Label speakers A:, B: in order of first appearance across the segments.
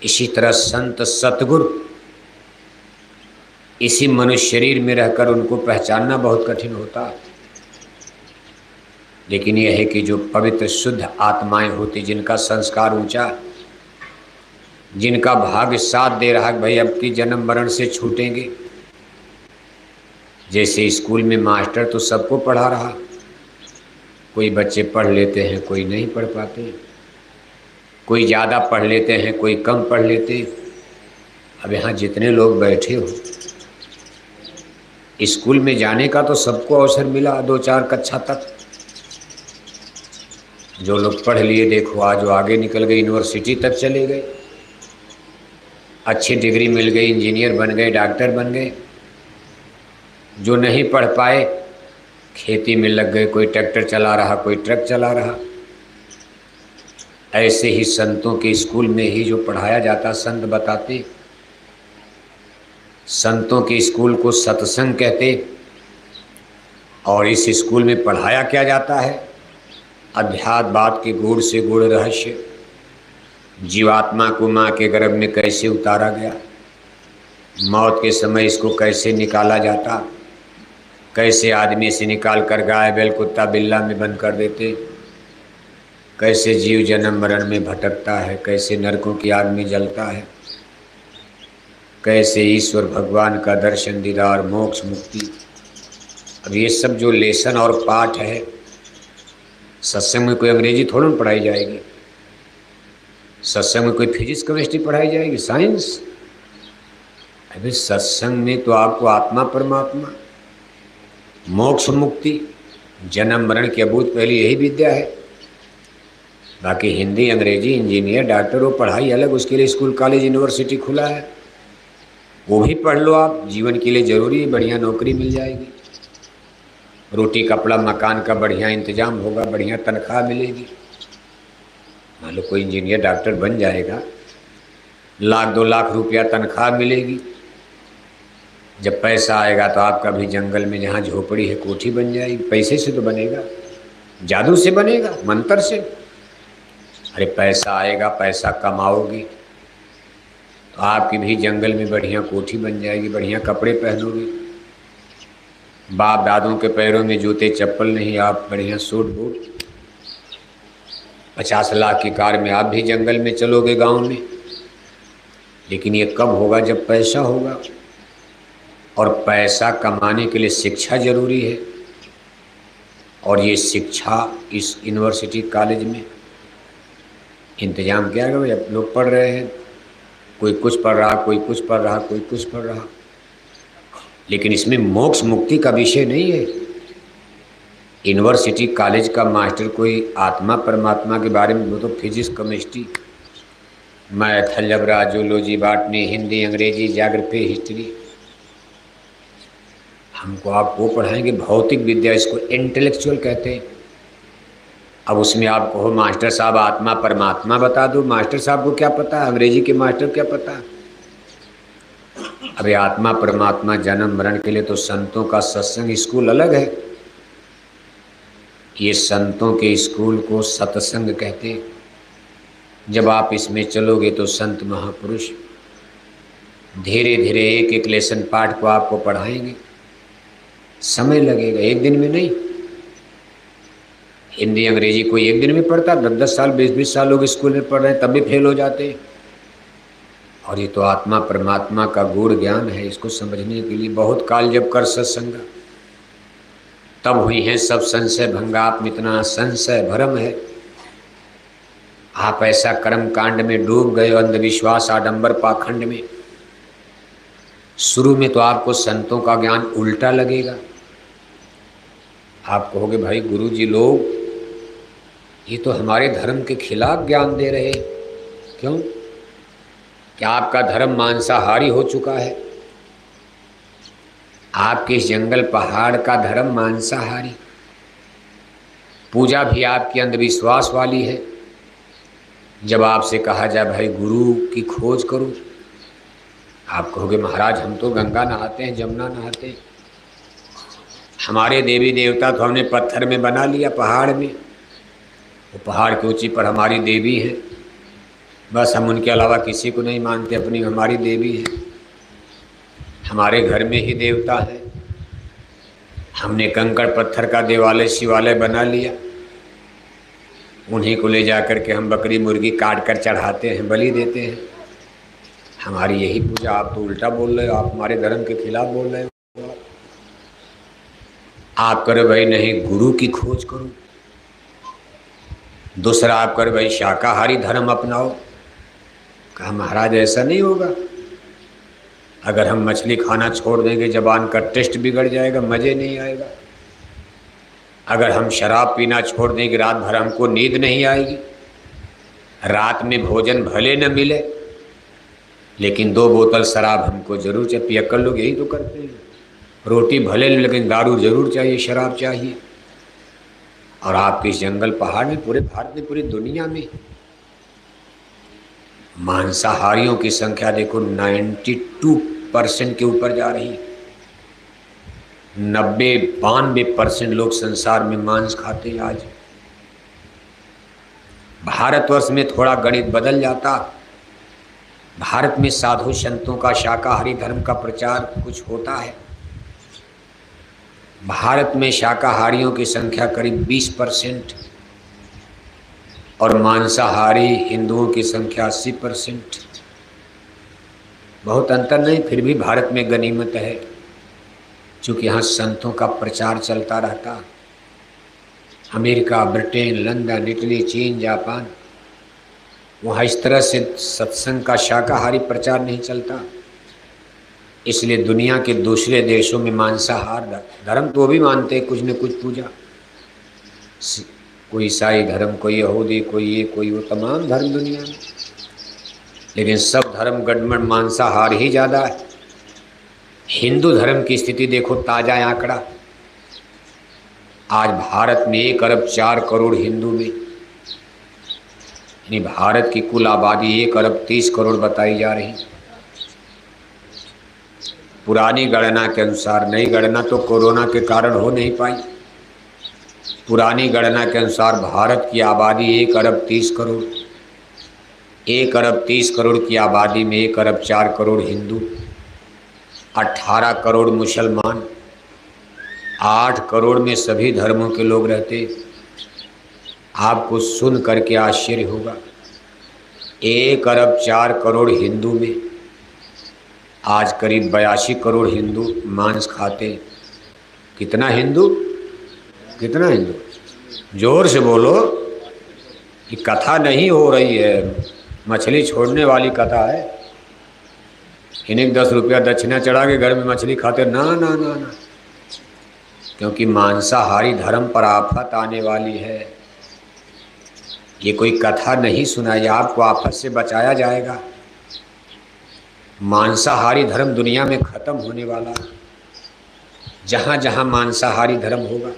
A: इसी तरह संत सतगुरु इसी मनुष्य शरीर में रहकर उनको पहचानना बहुत कठिन होता। लेकिन यह है कि जो पवित्र शुद्ध आत्माएं होती, जिनका संस्कार ऊंचा, जिनका भाग्य साथ दे रहा है भाई अब की जन्म मरण से छूटेंगे। जैसे स्कूल में मास्टर तो सबको पढ़ा रहा, कोई बच्चे पढ़ लेते हैं, कोई नहीं पढ़ पाते, कोई ज़्यादा पढ़ लेते हैं, कोई कम पढ़ लेते। अब यहाँ जितने लोग बैठे हो, स्कूल में जाने का तो सबको अवसर मिला 2-4 कक्षा तक। जो लोग पढ़ लिए देखो आज वो आगे निकल गए, यूनिवर्सिटी तक चले गए, अच्छी डिग्री मिल गई, इंजीनियर बन गए, डॉक्टर बन गए। जो नहीं पढ़ पाए खेती में लग गए, कोई ट्रैक्टर चला रहा, कोई ट्रक चला रहा। ऐसे ही संतों के स्कूल में ही जो पढ़ाया जाता, संत बताते, संतों के स्कूल को सत्संग कहते। और इस स्कूल में पढ़ाया क्या जाता है? अध्यात्मवाद के गूढ़ से गूढ़ रहस्य, जीवात्मा को माँ के गर्भ में कैसे उतारा गया, मौत के समय इसको कैसे निकाला जाता, कैसे आदमी से निकाल कर गाय बैल कुत्ता बिल्ला में बंद कर देते, कैसे जीव जन्म मरण में भटकता है, कैसे नरकों की आग में जलता है, कैसे ईश्वर भगवान का दर्शन दीदार मोक्ष मुक्ति। अब ये सब जो लेसन और पाठ है, सत्संग में कोई अंग्रेजी थोड़ा ना पढ़ाई जाएगी, सत्संग में कोई फिजिक्स केमिस्ट्री पढ़ाई जाएगी, साइंस। अभी सत्संग में तो आपको आत्मा परमात्मा मोक्ष मुक्ति जन्म मरण की अभूत पहली यही विद्या है। बाकी हिंदी अंग्रेजी इंजीनियर डॉक्टर वो पढ़ाई अलग, उसके लिए स्कूल कॉलेज यूनिवर्सिटी खुला है, वो भी पढ़ लो आप, जीवन के लिए ज़रूरी है, बढ़िया नौकरी मिल जाएगी, रोटी कपड़ा मकान का बढ़िया इंतजाम होगा, बढ़िया तनख्वाह मिलेगी। मान लो कोई इंजीनियर डॉक्टर बन जाएगा, 1-2 लाख रुपया तनख्वाह मिलेगी। जब पैसा आएगा तो आपका भी जंगल में जहाँ झोपड़ी है कोठी बन जाएगी। पैसे से तो बनेगा, जादू से बनेगा, मंत्र से? अरे पैसा आएगा, पैसा कमाओगी तो आपकी भी जंगल में बढ़िया कोठी बन जाएगी, बढ़िया कपड़े पहनोगे, बाप दादों के पैरों में जूते चप्पल नहीं, आप बढ़िया सूट बूट, 50 लाख की कार में आप भी जंगल में चलोगे गांव में। लेकिन ये कब होगा? जब पैसा होगा। और पैसा कमाने के लिए शिक्षा जरूरी है, और ये शिक्षा इस यूनिवर्सिटी कॉलेज में इंतजाम किया गया। भाई अब लोग पढ़ रहे हैं, कोई कुछ पढ़ रहा, कोई कुछ पढ़ रहा, कोई कुछ पढ़ रहा, लेकिन इसमें मोक्ष मुक्ति का विषय नहीं है। यूनिवर्सिटी कॉलेज का मास्टर कोई आत्मा परमात्मा के बारे में, वो तो physics chemistry math algebra zoology botany Hindi अंग्रेजी ज्योग्राफी हिस्ट्री, हमको आप वो पढ़ाएंगे भौतिक विद्या, इसको इंटेलेक्चुअल कहते हैं। अब उसमें आप कहो मास्टर साहब आत्मा परमात्मा बता दो, मास्टर साहब को क्या पता, अंग्रेजी के मास्टर क्या पता। अरे आत्मा परमात्मा जन्म मरण के लिए तो संतों का सत्संग स्कूल अलग है। ये संतों के स्कूल को सत्संग कहते हैं। जब आप इसमें चलोगे तो संत महापुरुष धीरे धीरे एक एक लेसन पाठ को आपको पढ़ाएंगे। समय लगेगा, एक दिन में नहीं। हिंदी अंग्रेजी कोई एक दिन में पढ़ता, 10-10 साल 20-20 साल लोग स्कूल में पढ़ रहे हैं, तब भी फेल हो जाते हैं। और ये तो आत्मा परमात्मा का गूढ़ ज्ञान है, इसको समझने के लिए बहुत काल जब कर सत्संग तब हुई है सब संशय भंगा। आप में इतना संशय भ्रम है, आप ऐसा कर्म कांड में डूब गए, अंधविश्वास आडंबर पाखंड में। शुरू में तो आपको संतों का ज्ञान उल्टा लगेगा, आप कहोगे भाई गुरुजी लोग ये तो हमारे धर्म के खिलाफ ज्ञान दे रहे। क्यों? क्या आपका धर्म मांसाहारी हो चुका है? आपके इस जंगल पहाड़ का धर्म मांसाहारी, पूजा भी आपकी अंधविश्वास वाली है। जब आपसे कहा जाए भाई गुरु की खोज करो, आप कहोगे महाराज हम तो गंगा नहाते हैं, जमुना नहाते हैं, हमारे देवी देवता तो हमने पत्थर में बना लिया, पहाड़ में, वो पहाड़ की ऊंची पर हमारी देवी है। बस हम उनके अलावा किसी को नहीं मानते, अपनी हमारी देवी है, हमारे घर में ही देवता है। हमने कंकड़ पत्थर का देवालय शिवालय बना लिया, उन्हीं को ले जा कर के हम बकरी मुर्गी काट कर चढ़ाते हैं, बलि देते हैं। हमारी यही पूजा। आप तो उल्टा बोल रहे हो, आप हमारे धर्म के खिलाफ बोल रहे हो। आप करो भाई नहीं गुरु की खोज करो, दूसरा आप करो भाई शाकाहारी धर्म अपनाओ। कहा महाराज ऐसा नहीं होगा, अगर हम मछली खाना छोड़ देंगे जबान का टेस्ट बिगड़ जाएगा, मज़े नहीं आएगा। अगर हम शराब पीना छोड़ देंगे रात भर हमको नींद नहीं आएगी। रात में भोजन भले न मिले लेकिन 2 बोतल शराब हमको जरूर चाहिए। पियक्कड़ लोग यही तो करते हैं, रोटी भले नहीं लेकिन दारू जरूर चाहिए, शराब चाहिए। और आपके इस जंगल पहाड़ में, पूरे भारत में, पूरी दुनिया में मांसाहारियों की संख्या देखो 92% के ऊपर जा रही है। 92% लोग संसार में मांस खाते हैं। आज भारतवर्ष में थोड़ा गणित बदल जाता, भारत में साधु संतों का शाकाहारी धर्म का प्रचार कुछ होता है। भारत में शाकाहारियों की संख्या करीब 20% और मांसाहारी हिंदुओं की संख्या 80%। बहुत अंतर नहीं, फिर भी भारत में गनीमत है, क्योंकि यहाँ संतों का प्रचार चलता रहता। अमेरिका, ब्रिटेन, लंदन, इटली, चीन, जापान, वहाँ इस तरह से सत्संग का शाकाहारी प्रचार नहीं चलता। इसलिए दुनिया के दूसरे देशों में मांसाहार धर्म तो भी मानते हैं, कुछ न कुछ पूजा, कोई ईसाई धर्म, कोई यहूदी, कोई ये कोई वो, तमाम धर्म दुनिया में, लेकिन सब धर्म गड़बड़, मांसाहार ही ज़्यादा है। हिंदू धर्म की स्थिति देखो, ताज़ा आंकड़ा, आज भारत में 1 अरब 4 करोड़ हिंदू में, यानी भारत की कुल आबादी 1 अरब 30 करोड़ बताई जा रही। पुरानी गणना के अनुसार, नई गणना तो कोरोना के कारण हो नहीं पाई, पुरानी गणना के अनुसार भारत की आबादी 1 अरब 30 करोड़। 1 अरब 30 करोड़ की आबादी में 1 अरब 4 करोड़ हिंदू, 18 करोड़ मुसलमान, 8 करोड़ में सभी धर्मों के लोग रहते। आपको सुन करके आश्चर्य होगा, 1 अरब 4 करोड़ हिंदू में आज करीब 82 करोड़ हिंदू मांस खाते। कितना हिंदू, कितना हिंदू? जोर से बोलो, ये कथा नहीं हो रही है, मछली छोड़ने वाली कथा है। इन्हें 10 रुपया दक्षिणा चढ़ा के घर में मछली खाते, ना ना ना ना, क्योंकि मांसाहारी धर्म पर आफत आने वाली है। ये कोई कथा नहीं सुनाई, आपको आफत से बचाया जाएगा। मांसाहारी धर्म दुनिया में खत्म होने वाला है। जहाँ जहाँ मांसाहारी धर्म होगा,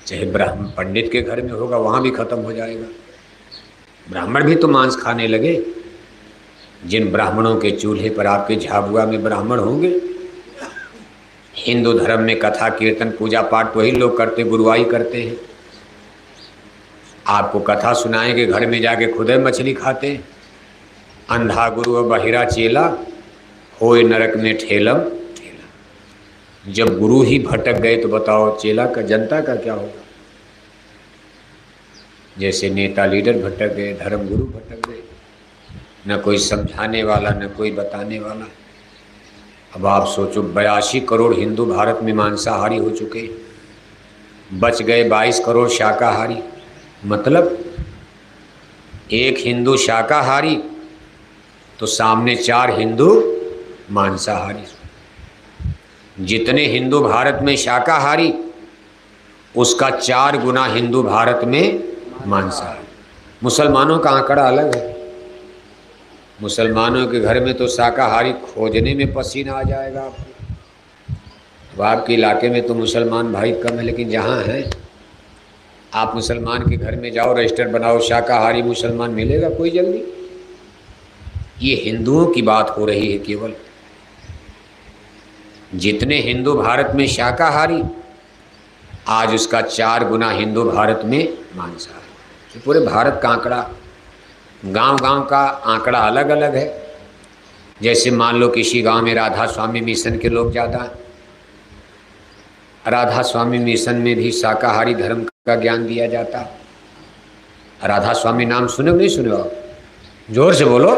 A: चाहे ब्राह्मण पंडित के घर में होगा, वहाँ भी खत्म हो जाएगा। ब्राह्मण भी तो मांस खाने लगे। जिन ब्राह्मणों के चूल्हे पर आपके झाबुआ में ब्राह्मण होंगे, हिंदू धर्म में कथा कीर्तन पूजा पाठ वही लोग करते, गुरुवाई करते हैं। आपको कथा सुनाएंगे, घर में जाके खुद मछली खाते हैं। अंधा गुरु और बहिरा चेला, होए नरक में ठेलम ठेला। जब गुरु ही भटक गए तो बताओ चेला का, जनता का क्या होगा? जैसे नेता लीडर भटक गए, धर्म गुरु भटक गए, न कोई समझाने वाला न कोई बताने वाला। अब आप सोचो, 82 करोड़ हिंदू भारत में मांसाहारी हो चुके, बच गए 22 करोड़ शाकाहारी। मतलब एक हिंदू शाकाहारी तो सामने 4 हिंदू मांसाहारी। जितने हिंदू भारत में शाकाहारी, उसका 4 गुना हिंदू भारत में मांसाहारी। मुसलमानों का आंकड़ा अलग है। मुसलमानों के घर में तो शाकाहारी खोजने में पसीना आ जाएगा आपको। अब आपके इलाके में तो मुसलमान भाई कम है, लेकिन जहाँ हैं, आप मुसलमान के घर में जाओ, रजिस्टर बनाओ, शाकाहारी मुसलमान मिलेगा कोई जल्दी? ये हिंदुओं की बात हो रही है केवल। जितने हिंदू भारत में शाकाहारी, आज उसका 4 गुना हिंदू भारत में मांसाहारी। तो पूरे भारत का आंकड़ा, गांव गांव का आंकड़ा अलग अलग है। जैसे मान लो किसी गांव में राधा स्वामी मिशन के लोग ज़्यादा हैं, राधा स्वामी मिशन में भी शाकाहारी धर्म का ज्ञान दिया जाता है। राधा स्वामी नाम सुने नहीं सुने आप? जोर से बोलो।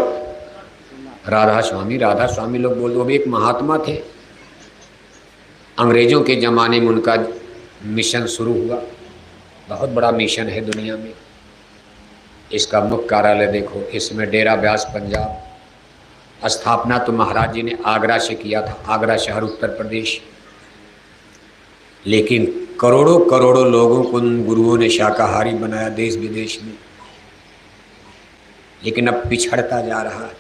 A: राधा स्वामी लोग बोल दो। वो भी एक महात्मा थे, अंग्रेजों के ज़माने में उनका मिशन शुरू हुआ। बहुत बड़ा मिशन है दुनिया में। इसका मुख्य कार्यालय देखो, इसमें डेरा ब्यास पंजाब। स्थापना तो महाराज जी ने आगरा से किया था, आगरा शहर उत्तर प्रदेश। लेकिन करोड़ों करोड़ों लोगों को उन गुरुओं ने शाकाहारी बनाया देश विदेश में। लेकिन अब पिछड़ता जा रहा है।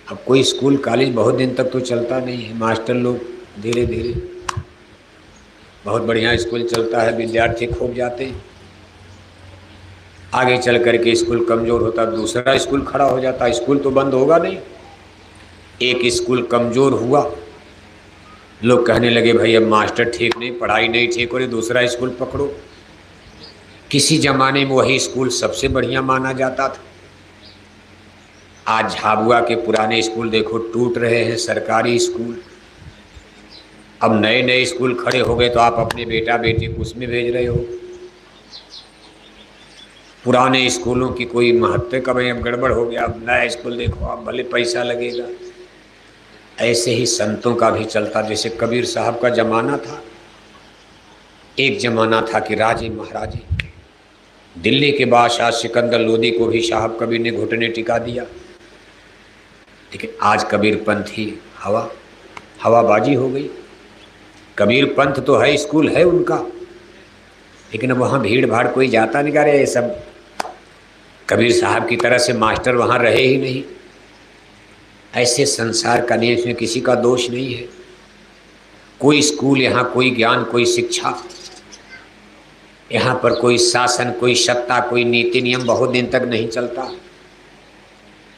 A: अब कोई स्कूल कॉलेज बहुत दिन तक तो चलता नहीं है। मास्टर लोग धीरे धीरे, बहुत बढ़िया स्कूल चलता है, विद्यार्थी खूब जाते हैं, आगे चल करके स्कूल कमज़ोर होता, दूसरा स्कूल खड़ा हो जाता। स्कूल तो बंद होगा नहीं। एक स्कूल कमज़ोर हुआ, लोग कहने लगे भाई अब मास्टर ठीक नहीं, पढ़ाई नहीं ठीक हो रही, दूसरा स्कूल पकड़ो। किसी ज़माने में वही स्कूल सबसे बढ़िया माना जाता था। आज झाबुआ के पुराने स्कूल देखो टूट रहे हैं, सरकारी स्कूल। अब नए नए स्कूल खड़े हो गए तो आप अपने बेटा बेटी को उसमें भेज रहे हो। पुराने स्कूलों की कोई महत्व कब अब गड़बड़ हो गया, अब नया स्कूल देखो आप, भले पैसा लगेगा। ऐसे ही संतों का भी चलता। जैसे कबीर साहब का जमाना था, एक जमाना था कि राजे महाराजे, दिल्ली के बादशाह सिकंदर लोदी को भी साहब कबीर ने घुटने टिका दिया। लेकिन आज कबीर पंथ ही हवाबाजी हो गई। कबीर पंथ तो है, स्कूल है उनका, लेकिन अब वहाँ भीड़ भाड़ कोई जाता नहीं। करे ये सब कबीर साहब की तरह से मास्टर वहाँ रहे ही नहीं। ऐसे संसार का नियम, इसमें किसी का दोष नहीं है। कोई स्कूल यहाँ, कोई ज्ञान, कोई शिक्षा, यहाँ पर कोई शासन, कोई सत्ता, कोई नीति नियम बहुत दिन तक नहीं चलता।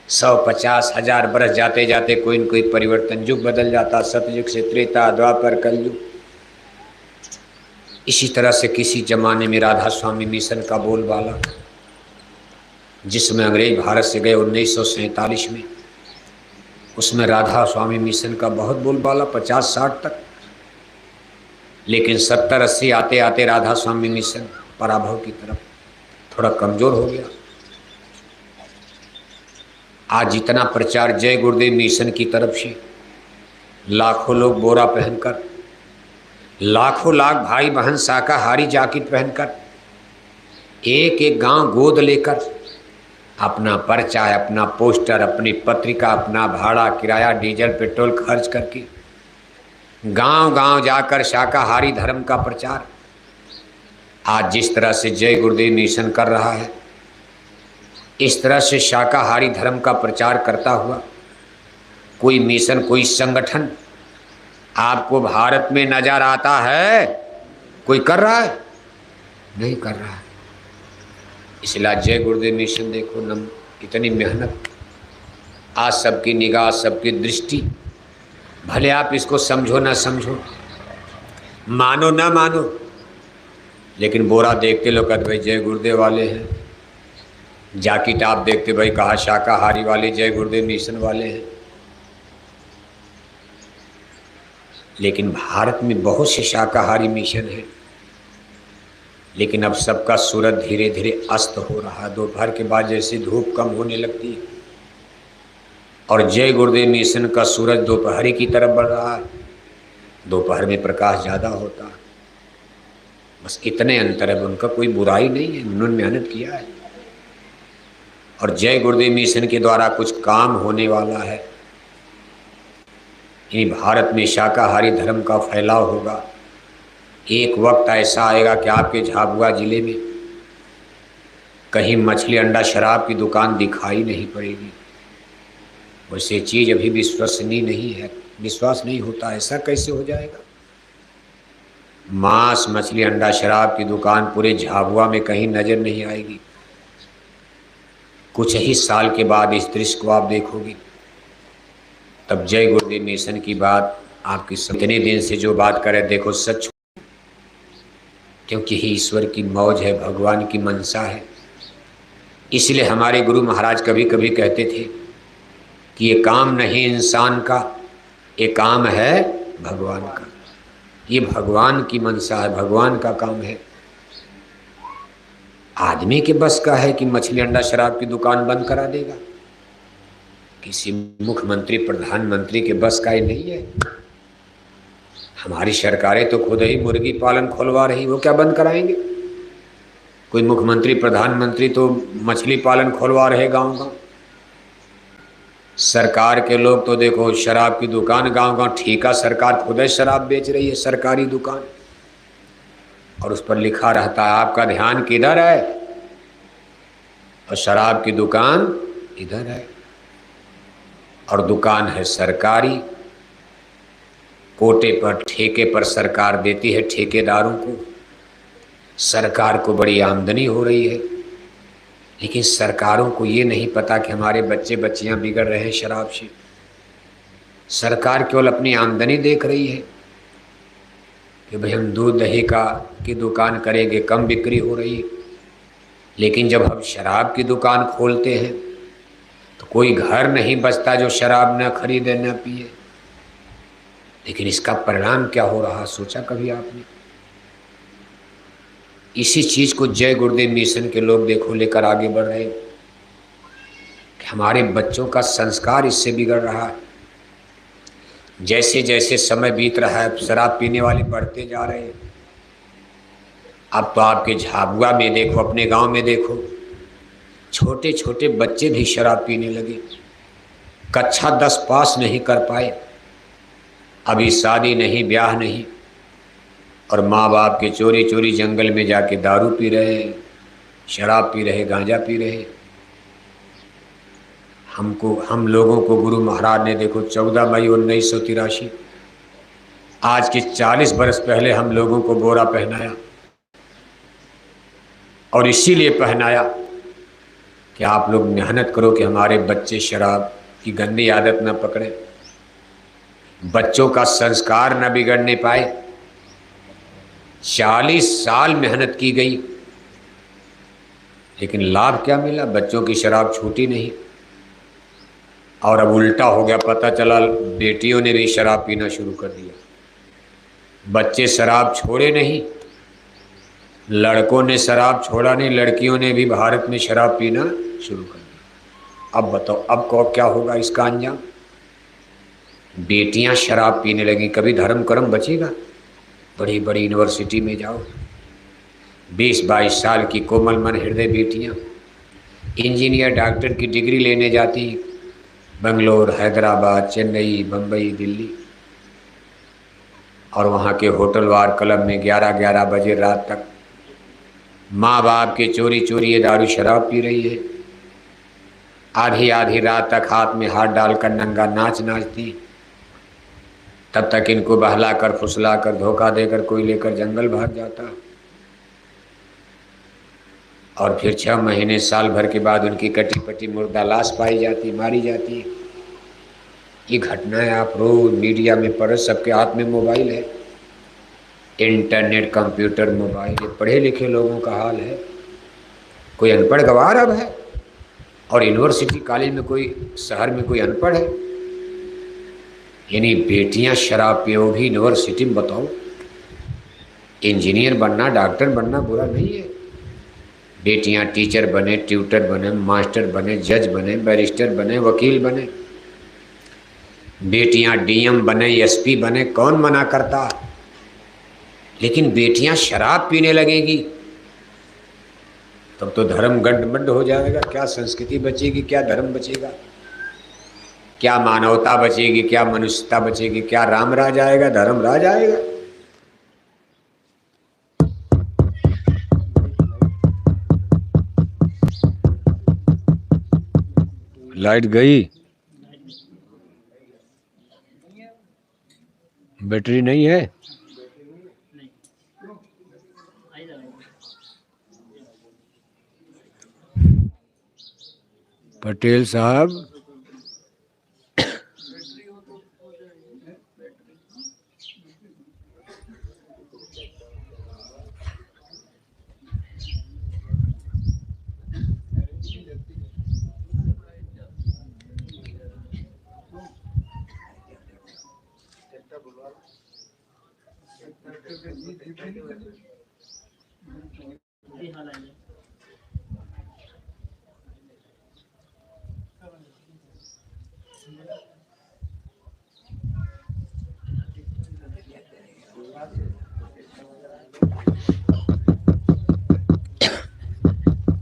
A: 150 हजार बरस जाते जाते कोई न कोई परिवर्तन, युग बदल जाता। सतयुग से त्रेता, द्वापर, कलयुग। इसी तरह से किसी जमाने में राधा स्वामी मिशन का बोलबाला, जिसमें अंग्रेज भारत से गए 1947 में, उसमें राधा स्वामी मिशन का बहुत बोलबाला 50-60 तक। लेकिन 70-80 आते आते राधा स्वामी मिशन पराभव की तरफ थोड़ा कमज़ोर हो गया। आज जितना प्रचार जय गुरुदेव मिशन की तरफ से, लाखों लोग बोरा पहनकर, लाखों लाख भाई बहन शाकाहारी जैकेट पहनकर, एक एक गांव गोद लेकर अपना पर्चा, अपना पोस्टर, अपनी पत्रिका, अपना भाड़ा, किराया, डीजल, पेट्रोल खर्च करके गांव गांव जाकर शाकाहारी धर्म का प्रचार आज जिस तरह से जय गुरुदेव मिशन कर रहा है, इस तरह से शाकाहारी धर्म का प्रचार करता हुआ कोई मिशन, कोई संगठन आपको भारत में नजर आता है? कोई कर रहा है? नहीं कर रहा है। इसलिए जय गुरुदेव मिशन देखो न, इतनी मेहनत, आज सबकी निगाह, सबकी दृष्टि, भले आप इसको समझो ना समझो, मानो ना मानो, लेकिन बोरा देखते लोग कहते भाई जय गुरुदेव वाले हैं। जैकेट आप देखते भाई कहा शाकाहारी वाले, जय गुरुदेव मिशन वाले हैं। लेकिन भारत में बहुत से शाकाहारी मिशन हैं, लेकिन अब सबका सूरज धीरे धीरे अस्त हो रहा है। दोपहर के बाद जैसे धूप कम होने लगती है और जय गुरुदेव मिशन का सूरज दोपहरी की तरफ बढ़ रहा है। दोपहर में प्रकाश ज़्यादा होता है, बस इतने अंतर है। उनका कोई बुराई नहीं है, उन्होंने मेहनत किया है। और जय गुरुदेव मिशन के द्वारा कुछ काम होने वाला है। इन भारत में शाकाहारी धर्म का फैलाव होगा। एक वक्त ऐसा आएगा कि आपके झाबुआ जिले में कहीं मछली, अंडा, शराब की दुकान दिखाई नहीं पड़ेगी। वैसे चीज़ अभी विश्वसनीय नहीं है, विश्वास नहीं होता। ऐसा कैसे हो जाएगा? मांस, मछली, अंडा, शराब की दुकान पूरे झाबुआ में कहीं नज़र नहीं आएगी। कुछ ही साल के बाद इस दृश्य को आप देखोगे, तब जय गुरुदेव मिशन की बात आपकी इतने दिन से जो बात करे देखो सच, क्योंकि ही ईश्वर की मौज है, भगवान की मनसा है। इसलिए हमारे गुरु महाराज कभी कभी कहते थे कि ये काम नहीं इंसान का, ये काम है भगवान का। ये भगवान की मनसा है, भगवान का काम है। आदमी के बस का है कि मछली अंडा शराब की दुकान बंद करा देगा? किसी मुख्यमंत्री प्रधानमंत्री के बस का ही नहीं है। हमारी सरकारें तो खुद ही मुर्गी पालन खोलवा रही, वो क्या बंद कराएंगे? कोई मुख्यमंत्री प्रधानमंत्री तो मछली पालन खोलवा रहे गांव गांव। सरकार के लोग तो देखो शराब की दुकान गांव गांव, ठेका सरकार खुद ही शराब बेच रही है, सरकारी दुकान, और उस पर लिखा रहता है आपका ध्यान किधर है, और शराब की दुकान इधर है। और दुकान है सरकारी, कोटे पर ठेके पर सरकार देती है ठेकेदारों को। सरकार को बड़ी आमदनी हो रही है, लेकिन सरकारों को ये नहीं पता कि हमारे बच्चे बच्चियां बिगड़ रहे हैं शराब से। सरकार केवल अपनी आमदनी देख रही है कि भाई हम दूध दही की दुकान करेंगे, कम बिक्री हो रही है। लेकिन जब हम शराब की दुकान खोलते हैं तो कोई घर नहीं बचता जो शराब न खरीदे न पिए। लेकिन इसका परिणाम क्या हो रहा, सोचा कभी आपने? इसी चीज को जय गुरुदेव मिशन के लोग देखो लेकर आगे बढ़ रहे हैं कि हमारे बच्चों का संस्कार इससे बिगड़ रहा है। जैसे जैसे समय बीत रहा है शराब पीने वाले बढ़ते जा रहे हैं। अब तो आपके झाबुआ में देखो, अपने गांव में देखो, छोटे छोटे बच्चे भी शराब पीने लगे। कक्षा 10 पास नहीं कर पाए, अभी शादी नहीं, ब्याह नहीं, और माँ बाप के चोरी चोरी जंगल में जाके दारू पी रहे, शराब पी रहे, गांजा पी रहे। हम लोगों को गुरु महाराज ने देखो 14 मई 1983, आज के 40 बरस पहले हम लोगों को बोरा पहनाया, और इसीलिए पहनाया कि आप लोग मेहनत करो कि हमारे बच्चे शराब की गंदी आदत न पकड़े, बच्चों का संस्कार न बिगड़ने पाए। 40 साल मेहनत की गई, लेकिन लाभ क्या मिला? बच्चों की शराब छूटी नहीं, और अब उल्टा हो गया। पता चला बेटियों ने भी शराब पीना शुरू कर दिया। बच्चे शराब छोड़े नहीं, लड़कों ने शराब छोड़ा नहीं, लड़कियों ने भी भारत में शराब पीना शुरू कर दिया। अब बताओ अब को क्या होगा इसका अंजाम? बेटियां शराब पीने लगी, कभी धर्म कर्म बचेगा? बड़ी बड़ी यूनिवर्सिटी में जाओ, 20-22 साल की कोमल मन हृदय बेटियां इंजीनियर डॉक्टर की डिग्री लेने जाती, बेंगलोर, हैदराबाद, चेन्नई, बम्बई, दिल्ली, और वहाँ के होटल वार क्लब में 11-11 बजे रात तक माँ बाप के चोरी चोरी ये दारू शराब पी रही है। आधी आधी रात तक हाथ में हाथ डालकर नंगा नाच नाचती, तब तक इनको बहला कर फुसला कर धोखा देकर कोई लेकर जंगल भाग जाता, और फिर 6 महीने साल भर के बाद उनकी कटी पटी मुर्दा लाश पाई जाती, मारी जाती। ये घटनाएं आप रोज मीडिया में पढ़, सबके हाथ में मोबाइल है, इंटरनेट, कंप्यूटर, मोबाइल। ये पढ़े लिखे लोगों का हाल है। कोई अनपढ़ गवार अब है, और यूनिवर्सिटी कॉलेज में कोई, शहर में कोई अनपढ़ है? यानी बेटियां शराब पियो भी यूनिवर्सिटी में। बताओ, इंजीनियर बनना, डॉक्टर बनना बुरा नहीं है। बेटियां टीचर बने, ट्यूटर बने, मास्टर बने, जज बने, बैरिस्टर बने, वकील बने, बेटियां डीएम बने, एसपी बने, कौन मना करता? लेकिन बेटियां शराब पीने लगेगी तब तो धर्म गड्ढ हो जाएगा। क्या संस्कृति बचेगी, क्या धर्म बचेगा, क्या मानवता बचेगी, क्या मनुष्यता बचेगी? क्या राम राज आएगा, धर्म राज आएगा? लाइट गई, बैटरी नहीं है। पटेल साहब,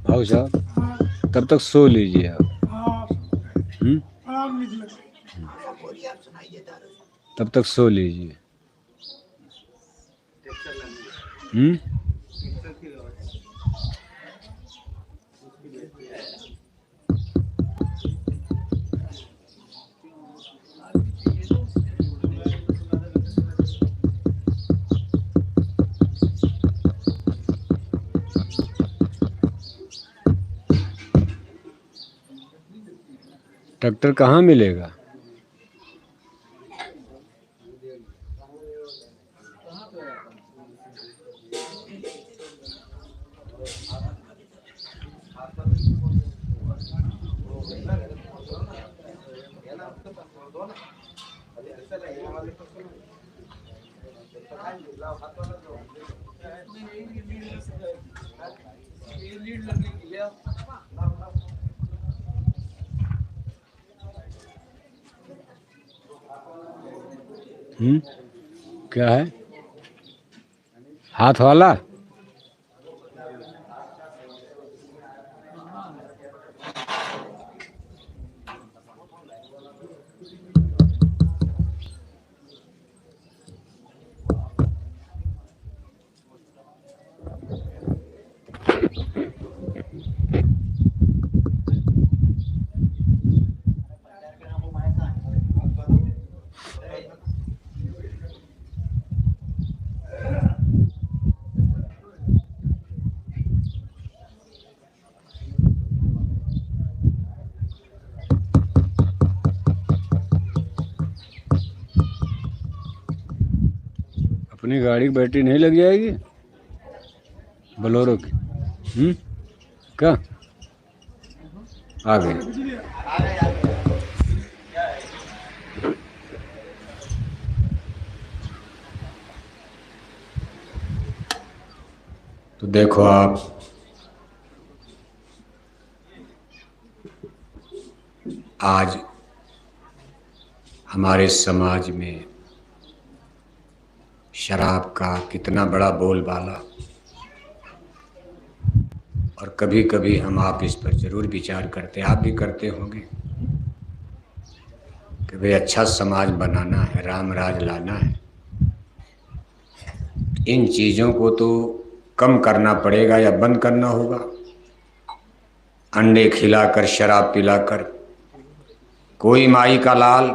B: भाऊ साहब, तब तक सो लीजिए आप। तब तक सो लीजिए। ट्रैक्टर कहाँ मिलेगा? क्या है? हाथ वाला? अपनी गाड़ी की बैटरी नहीं लग जाएगी बोलेरो की? क्या आ गए?
A: तो देखो आप, आज हमारे समाज में शराब का कितना बड़ा बोलबाला, और कभी कभी हम आप इस पर जरूर विचार करते, आप भी करते होंगे कि भाई अच्छा समाज बनाना है, राम राज लाना है, इन चीज़ों को तो कम करना पड़ेगा या बंद करना होगा। अंडे खिलाकर, शराब पिलाकर कोई माई का लाल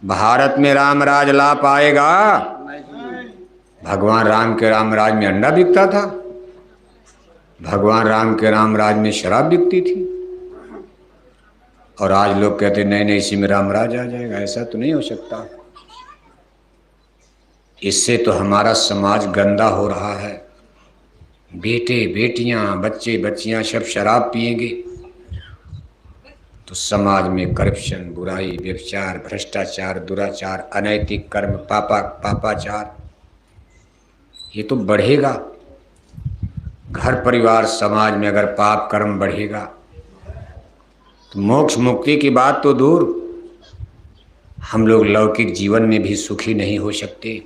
A: भारत में राम राज ला पाएगा? भगवान राम के राम राज में अंडा बिकता था, भगवान राम के राम राज में शराब बिकती थी, और आज लोग कहते नहीं नहीं इसी में राम राज आ जाएगा। ऐसा तो नहीं हो सकता। इससे तो हमारा समाज गंदा हो रहा है। बेटे बेटियां, बच्चे बच्चियां सब शराब पिएंगे तो समाज में करप्शन, बुराई, व्यभिचार, भ्रष्टाचार, दुराचार, अनैतिक कर्म, पापाचार ये तो बढ़ेगा। घर परिवार समाज में अगर पाप कर्म बढ़ेगा तो मोक्ष मुक्ति की बात तो दूर, हम लोग लौकिक जीवन में भी सुखी नहीं हो सकते।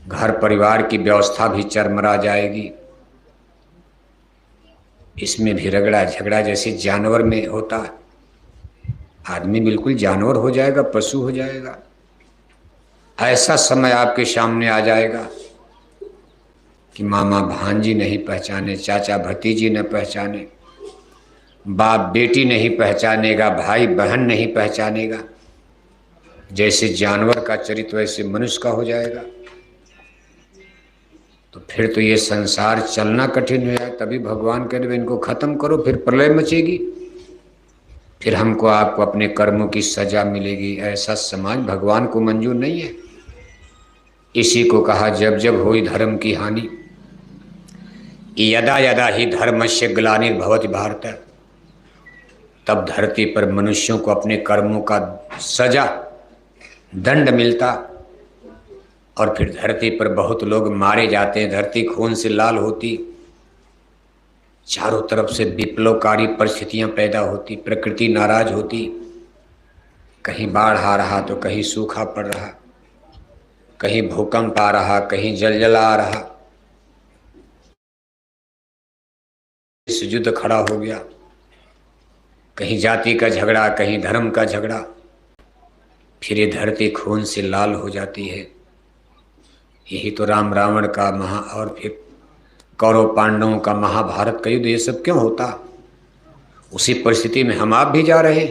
A: घर परिवार की व्यवस्था भी चरमरा जाएगी। इसमें भी रगड़ा झगड़ा जैसे जानवर में होता है, आदमी बिल्कुल जानवर हो जाएगा, पशु हो जाएगा। ऐसा समय आपके सामने आ जाएगा कि मामा भांजी नहीं पहचाने, चाचा भतीजी न पहचाने, बाप बेटी नहीं पहचानेगा, भाई बहन नहीं पहचानेगा। जैसे जानवर का चरित्र वैसे मनुष्य का हो जाएगा। तो फिर तो ये संसार चलना कठिन हो जाए। तभी भगवान कह रहे इनको खत्म करो, फिर प्रलय मचेगी, फिर हमको आपको अपने कर्मों की सजा मिलेगी। ऐसा समाज भगवान को मंजूर नहीं है। इसी को कहा जब जब होई धर्म की हानि, यदा यदा ही धर्मस्य ग्लानिर्भवति भारत, तब धरती पर मनुष्यों को अपने कर्मों का सजा दंड मिलता और फिर धरती पर बहुत लोग मारे जाते हैं, धरती खून से लाल होती, चारों तरफ से विप्लवकारी परिस्थितियां पैदा होती, प्रकृति नाराज होती, कहीं बाढ़ आ रहा तो कहीं सूखा पड़ रहा, कहीं भूकंप आ रहा, कहीं जलजला आ रहा, इस युद्ध खड़ा हो गया, कहीं जाति का झगड़ा, कहीं धर्म का झगड़ा, फिर ये धरती खून से लाल हो जाती है। यही तो राम रावण का और फिर कौरव पांडवों का महाभारत का युद्ध, ये सब क्यों होता? उसी परिस्थिति में हम आप भी जा रहे।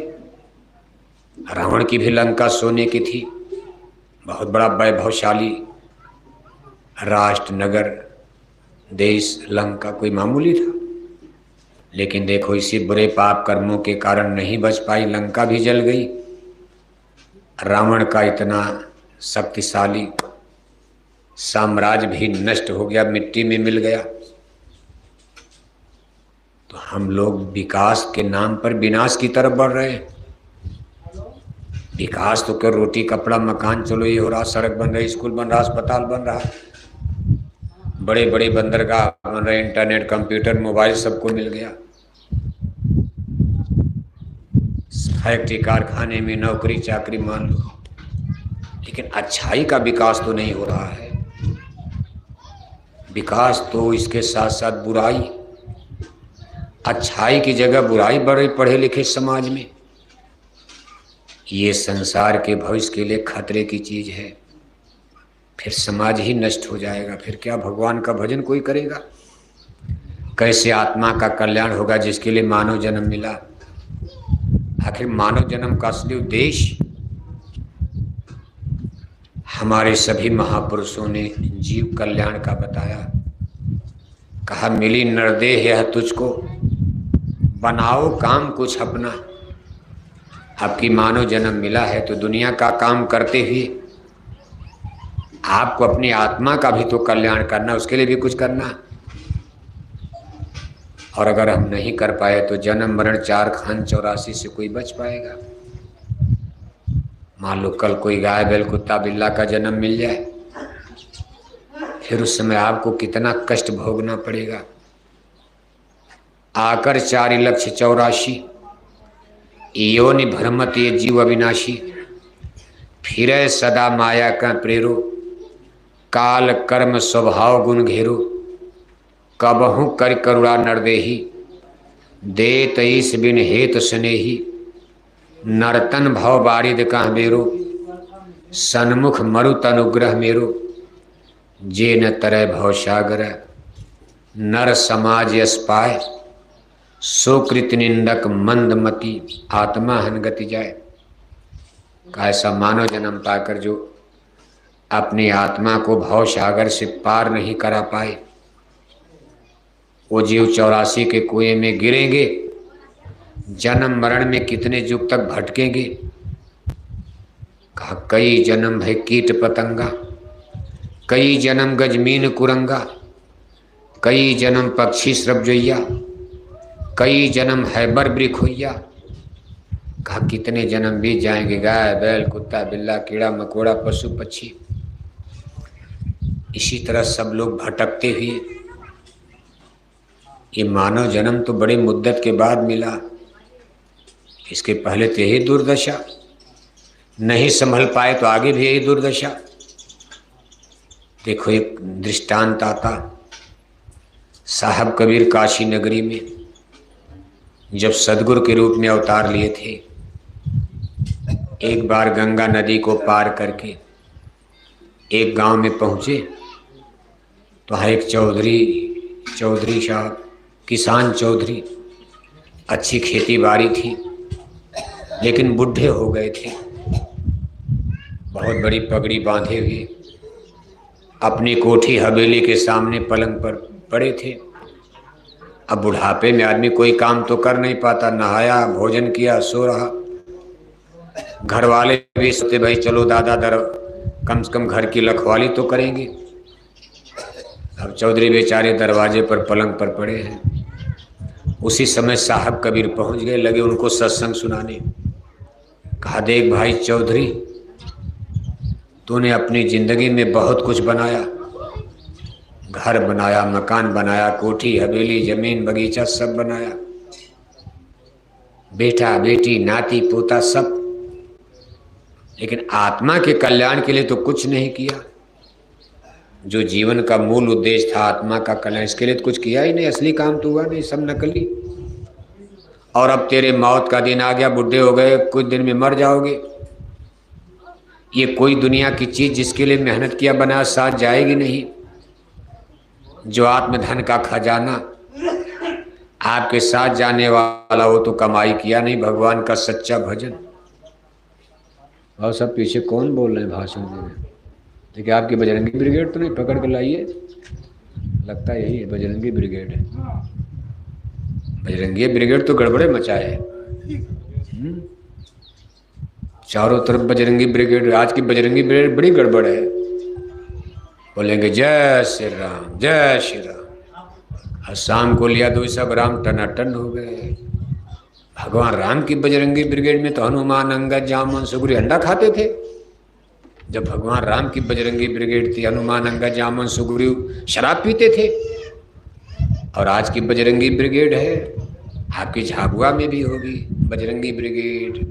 A: रावण की भी लंका सोने की थी, बहुत बड़ा वैभवशाली राष्ट्र, नगर, देश लंका कोई मामूली था। लेकिन देखो इसी बुरे पाप कर्मों के कारण नहीं बच पाई, लंका भी जल गई। रावण का इतना शक्तिशाली साम्राज्य भी नष्ट हो गया, मिट्टी में मिल गया। तो हम लोग विकास के नाम पर विनाश की तरफ बढ़ रहे हैं। विकास तो क्या, रोटी कपड़ा मकान, चलो ये हो रहा, सड़क बन रही, स्कूल बन रहा, अस्पताल बन रहा, बड़े बड़े बंदरगाह बन रहे, इंटरनेट, कंप्यूटर, मोबाइल सबको मिल गया, फैक्ट्री कारखाने में नौकरी चाकरी मान लो, लेकिन अच्छाई का विकास तो नहीं हो रहा है। विकास तो इसके साथ साथ बुराई, अच्छाई की जगह बुराई बढ़ रही पढ़े लिखे समाज में। ये संसार के भविष्य के लिए खतरे की चीज है। फिर समाज ही नष्ट हो जाएगा, फिर क्या भगवान का भजन कोई करेगा? कैसे आत्मा का कल्याण होगा जिसके लिए मानव जन्म मिला? आखिर मानव जन्म का असली उद्देश्य हमारे सभी महापुरुषों ने जीव कल्याण का बताया। कहा मिली नरदेह है तुझको, बनाओ काम कुछ अपना। आपकी मानव जन्म मिला है तो दुनिया का काम करते हुए आपको अपनी आत्मा का भी तो कल्याण करना, उसके लिए भी कुछ करना। और अगर हम नहीं कर पाए तो जन्म मरण चार खान 84 से कोई बच पाएगा? मान लो कल कोई गाय बैल कुत्ता बिल्ला का जन्म मिल जाए, फिर उस समय आपको कितना कष्ट भोगना पड़ेगा। आकर 4,84,000 योनि भ्रमत ये जीव अविनाशी, फिरे सदा माया का प्रेरो, काल कर्म स्वभाव गुण घेरो, कबहू कर करुणा नरदेही, देत ईस बिन हेत स्नेही, नर्तन भव बारिद कह बेरो, सन्मुख मरुत अनुग्रह मेरो, जे न तरय भव सागर, नर समाज यस पाए, सुकृत निंदक मंदमती, आत्मा हन गति जाए। का ऐसा मानव जन्म पाकर जो अपनी आत्मा को भव सागर से पार नहीं करा पाए, वो जीव 84 के कुएं में गिरेंगे, जन्म मरण में कितने युग तक भटकेंगे। कहा कई जन्म है कीट पतंगा, कई जन्म गजमीन कुरंगा, कई जन्म पक्षी स्रबजोइया, कई जन्म है बर ब्रिखोइया। कहा कितने जन्म बीत जाएंगे, गाय बैल कुत्ता बिल्ला कीड़ा मकोड़ा पशु पक्षी। इसी तरह सब लोग भटकते हुए, ये मानव जन्म तो बड़ी मुद्दत के बाद मिला, इसके पहले तो यही दुर्दशा, नहीं संभल पाए तो आगे भी यही दुर्दशा। देखो एक दृष्टांत आता, साहब कबीर काशी नगरी में जब सदगुरु के रूप में अवतार लिए थे, एक बार गंगा नदी को पार करके एक गांव में पहुंचे तो वहाँ एक चौधरी साहब, किसान चौधरी, अच्छी खेती बाड़ी थी लेकिन बुढ़े हो गए थे, बहुत बड़ी पगड़ी बांधे हुए अपनी कोठी हवेली के सामने पलंग पर पड़े थे। अब बुढ़ापे में आदमी कोई काम तो कर नहीं पाता, नहाया भोजन किया सो रहा। घर वाले भी सोचते भाई चलो दादा कम से कम घर की रखवाली तो करेंगे। अब चौधरी बेचारे दरवाजे पर पलंग पर पड़े हैं। उसी समय साहब कबीर पहुंच गए, लगे उनको सत्संग सुनाने। कहा देख भाई चौधरी, तूने अपनी जिंदगी में बहुत कुछ बनाया, घर बनाया, मकान बनाया, कोठी हवेली जमीन बगीचा सब बनाया, बेटा बेटी नाती पोता सब, लेकिन आत्मा के कल्याण के लिए तो कुछ नहीं किया। जो जीवन का मूल उद्देश्य था आत्मा का कल्याण, इसके लिए तो कुछ किया ही नहीं। असली काम तो हुआ नहीं, सब नकली। और अब तेरे मौत का दिन आ गया, बुढ़े हो गए, कुछ दिन में मर जाओगे। ये कोई दुनिया की चीज जिसके लिए मेहनत किया बनाया साथ जाएगी नहीं। जो आत्मधन का खजाना आपके साथ जाने वाला हो तो कमाई किया नहीं, भगवान का सच्चा भजन। और सब पीछे कौन बोल रहे हैं भाषण दे रहे हैं? देखिए आपकी बजरंगी ब्रिगेड तो नहीं, पकड़ के लाइए। लगता है यही है बजरंगी ब्रिगेड है। बजरंगी ब्रिगेड तो गड़बड़े मचाए है। चारों तरफ बजरंगी ब्रिगेड। आज की बजरंगी ब्रिगेड बड़ी गड़बड़ है। बोलेंगे जय श्री राम जय श्री राम, और शाम को लिया 200 ग्राम टनाटन हो गए। भगवान राम की बजरंगी ब्रिगेड में तो हनुमान अंगद जामुन सुग्रीव अंडा खाते थे। जब भगवान राम की बजरंगी ब्रिगेड थी, हनुमान अंगद जामुन सुग्रीव शराब पीते थे। और आज की बजरंगी ब्रिगेड है, आपकी झाबुआ में भी होगी बजरंगी ब्रिगेड।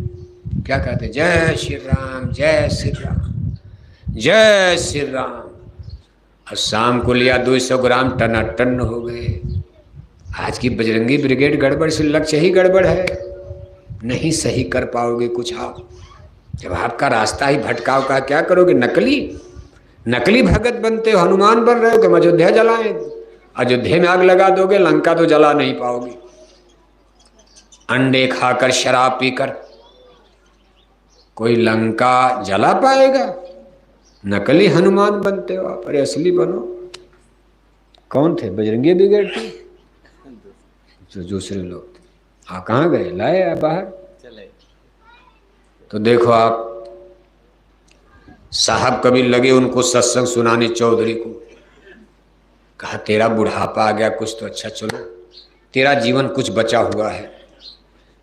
A: क्या कहते? जय श्री राम जय श्री राम जय श्री राम। और शाम को लिया 200 ग्राम टनाटन हो गए। आज की बजरंगी ब्रिगेड गड़बड़ से लक्ष्य ही गड़बड़ है। नहीं सही कर पाओगे कुछ आप। जब आपका रास्ता ही भटकाव का, क्या करोगे? नकली भगत बनते हो, हनुमान बन रहे हो कि अयोध्या जलाएं। अयोध्या में आग लगा दोगे, लंका तो जला नहीं पाओगे। अंडे खाकर शराब पीकर कोई लंका जला पाएगा? नकली हनुमान बनते हो आप। अरे असली बनो। कौन थे? बजरंगी ब्रिगेड थे जो दूसरे लोग थे। हाँ, कहाँ गए? लाए आप बाहर चले। तो देखो आप, साहब कभी लगे उनको सत्संग सुनाने चौधरी को। कहा तेरा बुढ़ापा आ गया, कुछ तो अच्छा, चलो तेरा जीवन कुछ बचा हुआ है,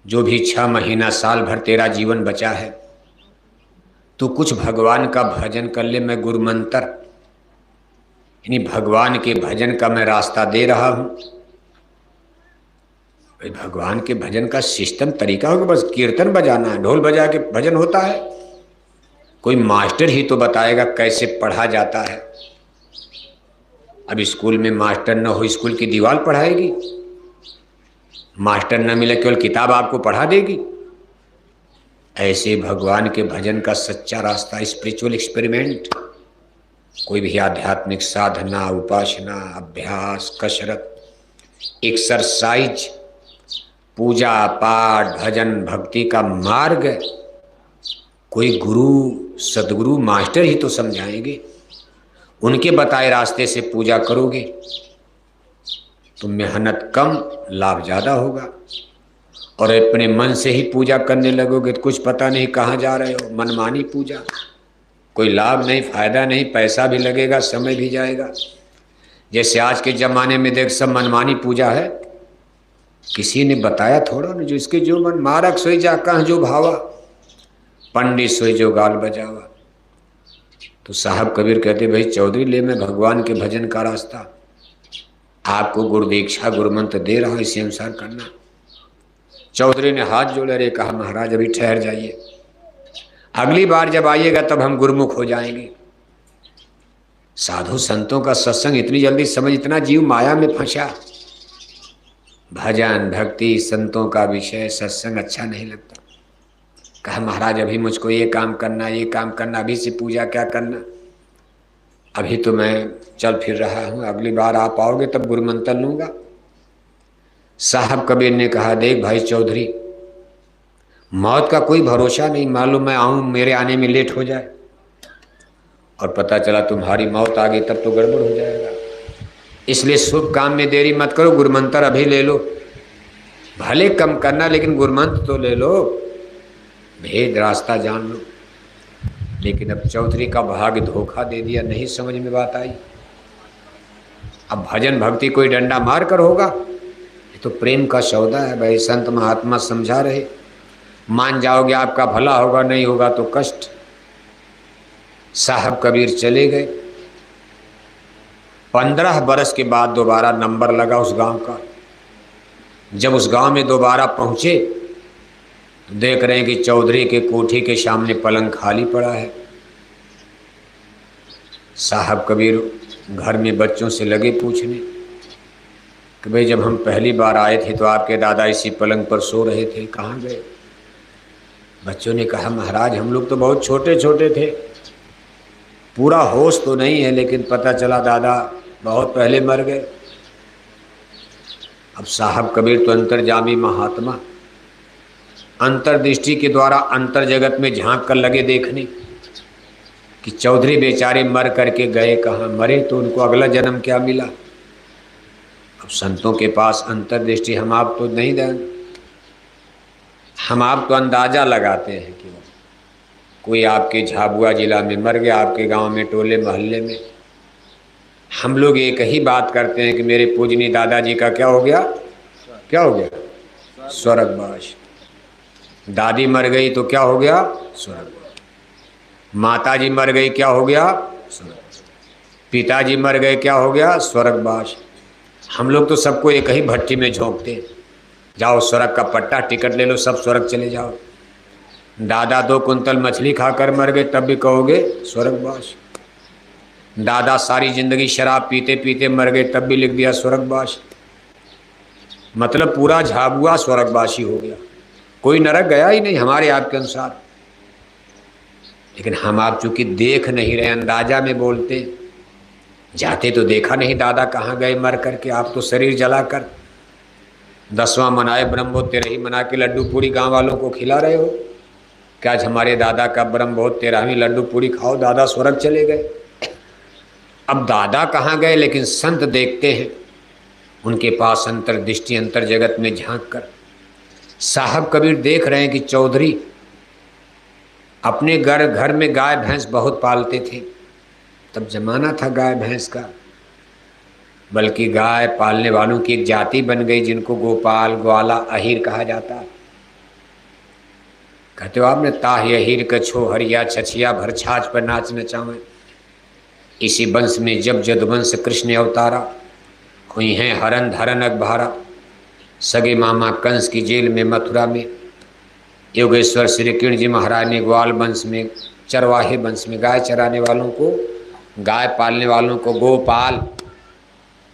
A: जो भी 6 महीना साल भर तेरा जीवन बचा है, तो कुछ भगवान का भजन कर ले। मैं गुरु मंत्र यानी भगवान के भजन का मैं रास्ता दे रहा हूं। भाई भगवान के भजन का सिस्टम तरीका होगा, बस कीर्तन बजाना है, ढोल बजा के भजन होता है? कोई मास्टर ही तो बताएगा कैसे पढ़ा जाता है। अब स्कूल में मास्टर न हो, स्कूल की दीवार पढ़ाएगी? मास्टर न मिले, केवल किताब आपको पढ़ा देगी? ऐसे भगवान के भजन का सच्चा रास्ता, स्पिरिचुअल एक्सपेरिमेंट, कोई भी आध्यात्मिक साधना, उपासना, अभ्यास, कसरत, एक्सरसाइज, पूजा पाठ, भजन भक्ति का मार्ग कोई गुरु सदगुरु मास्टर ही तो समझाएंगे। उनके बताए रास्ते से पूजा करोगे तो मेहनत कम, लाभ ज़्यादा होगा। और अपने मन से ही पूजा करने लगोगे तो कुछ पता नहीं कहाँ जा रहे हो। मनमानी पूजा, कोई लाभ नहीं, फायदा नहीं, पैसा भी लगेगा, समय भी जाएगा। जैसे आज के ज़माने में देख, सब मनमानी पूजा है। किसी ने बताया थोड़ा ना, जो इसके जो मन मारक सोई जा कहाँ जो भावा, पंडित सोई जो गाल बजावा। तो साहब कबीर कहते, भाई चौधरी ले, मैं भगवान के भजन का रास्ता आपको गुरु दीक्षा गुरु मंत्र दे रहा हूँ, इसी अनुसार करना। चौधरी ने हाथ जोड़े, रे कहा महाराज अभी ठहर जाइए, अगली बार जब आइएगा तब हम गुरुमुख हो जाएंगे। साधु संतों का सत्संग इतनी जल्दी समझ, इतना जीव माया में फंसा। भजन भक्ति संतों का विषय सत्संग अच्छा नहीं लगता। कहा महाराज अभी मुझको ये काम करना, ये काम करना, अभी से पूजा क्या करना, अभी तो मैं चल फिर रहा हूँ, अगली बार आप आओगे तब गुरु मंत्र लूँगा। साहब कबीर ने कहा, देख भाई चौधरी, मौत का कोई भरोसा नहीं, मालूम मैं आऊँ मेरे आने में लेट हो जाए और पता चला तुम्हारी मौत आ गई, तब तो गड़बड़ हो जाएगा। इसलिए शुभ काम में देरी मत करो, गुरु मंत्र अभी ले लो, भले कम करना लेकिन गुरु मंत्र तो ले लो, भेद रास्ता जान लो। लेकिन अब चौधरी का भाग्य धोखा दे दिया, नहीं समझ में बात आई। अब भजन भक्ति कोई डंडा मार कर होगा? ये तो प्रेम का सौदा है भाई। संत महात्मा समझा रहे, मान जाओगे आपका भला होगा, नहीं होगा तो कष्ट। साहब कबीर चले गए। 15 बरस के बाद दोबारा नंबर लगा उस गांव का। जब उस गांव में दोबारा पहुंचे तो देख रहे हैं कि चौधरी के कोठी के सामने पलंग खाली पड़ा है। साहब कबीर घर में बच्चों से लगे पूछने कि भाई जब हम पहली बार आए थे तो आपके दादा इसी पलंग पर सो रहे थे, कहाँ गए? बच्चों ने कहा महाराज हम लोग तो बहुत छोटे छोटे थे, पूरा होश तो नहीं है, लेकिन पता चला दादा बहुत पहले मर गए। अब साहब कबीर तो अंतर्जामी महात्मा, अंतर्दृष्टि के द्वारा अंतर जगत में झांक कर लगे देखने कि चौधरी बेचारे मर करके गए कहाँ, मरे तो उनको अगला जन्म क्या मिला। अब संतों के पास अंतर्दृष्टि हम आप तो नहीं दें, हम आप तो अंदाजा लगाते हैं कि कोई आपके झाबुआ जिला में मर गया, आपके गांव में टोले मोहल्ले में। हम लोग एक ही बात करते हैं कि मेरे पूजनी दादाजी का क्या हो गया, क्या हो गया? स्वर्गवास। दादी मर गई तो क्या हो गया? स्वर्गवास। माताजी मर गई क्या हो गया? स्वर्गवास। पिताजी मर गए क्या हो गया? स्वर्गवास। हम लोग तो सबको एक ही भट्टी में झोंकते, जाओ स्वर्ग का पट्टा टिकट ले लो, सब स्वर्ग चले जाओ। दादा 2 कुंतल मछली खाकर मर गए तब भी कहोगे स्वर्गवास। दादा सारी जिंदगी शराब पीते पीते मर गए तब भी लिख दिया स्वर्गवास। मतलब पूरा झाबुआ स्वर्गवासी हो गया, कोई नरक गया ही नहीं हमारे आपके अनुसार। लेकिन हम आप चूंकि देख नहीं रहे, अंदाजा में बोलते, जाते तो देखा नहीं दादा कहाँ गए मर करके। आप तो शरीर जलाकर 10वां मनाए ब्रह्मोत्सव 13वीं मना के लड्डू पूड़ी गांव वालों को खिला रहे हो। क्या आज हमारे दादा का ब्रह्मोत्सव 13वीं लड्डू पूड़ी खाओ, दादा स्वर्ग चले गए। अब दादा कहाँ गए, लेकिन संत देखते हैं, उनके पास अंतर्दृष्टि अंतर जगत में झांक कर। साहब कबीर देख रहे हैं कि चौधरी अपने घर में गाय भैंस बहुत पालते थे, तब जमाना था गाय भैंस का, बल्कि गाय पालने वालों की एक जाति बन गई जिनको गोपाल ग्वाला अहीर कहा जाता है। कहते हो आपने ताह अहीर कछो हरिया छछिया भर छाछ पर नाच नचावें। इसी वंश में जब जदवंश कृष्ण अवतारा, हुई हैं हरन धरन अखबारा। सगे मामा कंस की जेल में मथुरा में, योगेश्वर श्री कृष्ण जी महाराज ने ग्वाल वंश में, चरवाहे वंश में गाय चराने वालों को, गाय पालने वालों को गोपाल।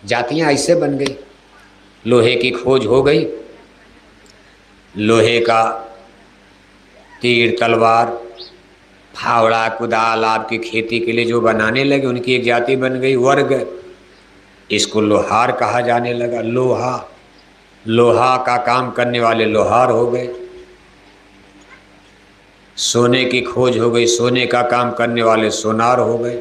A: जातियां ऐसे बन गई। लोहे की खोज हो गई, लोहे का तीर तलवार फावड़ा कुदाल आपकी खेती के लिए जो बनाने लगे, उनकी एक जाति बन गई वर्ग। इसको लोहार कहा जाने लगा। लोहा का काम करने वाले लोहार हो गए। सोने की खोज हो गई, सोने का काम करने वाले सोनार हो गए।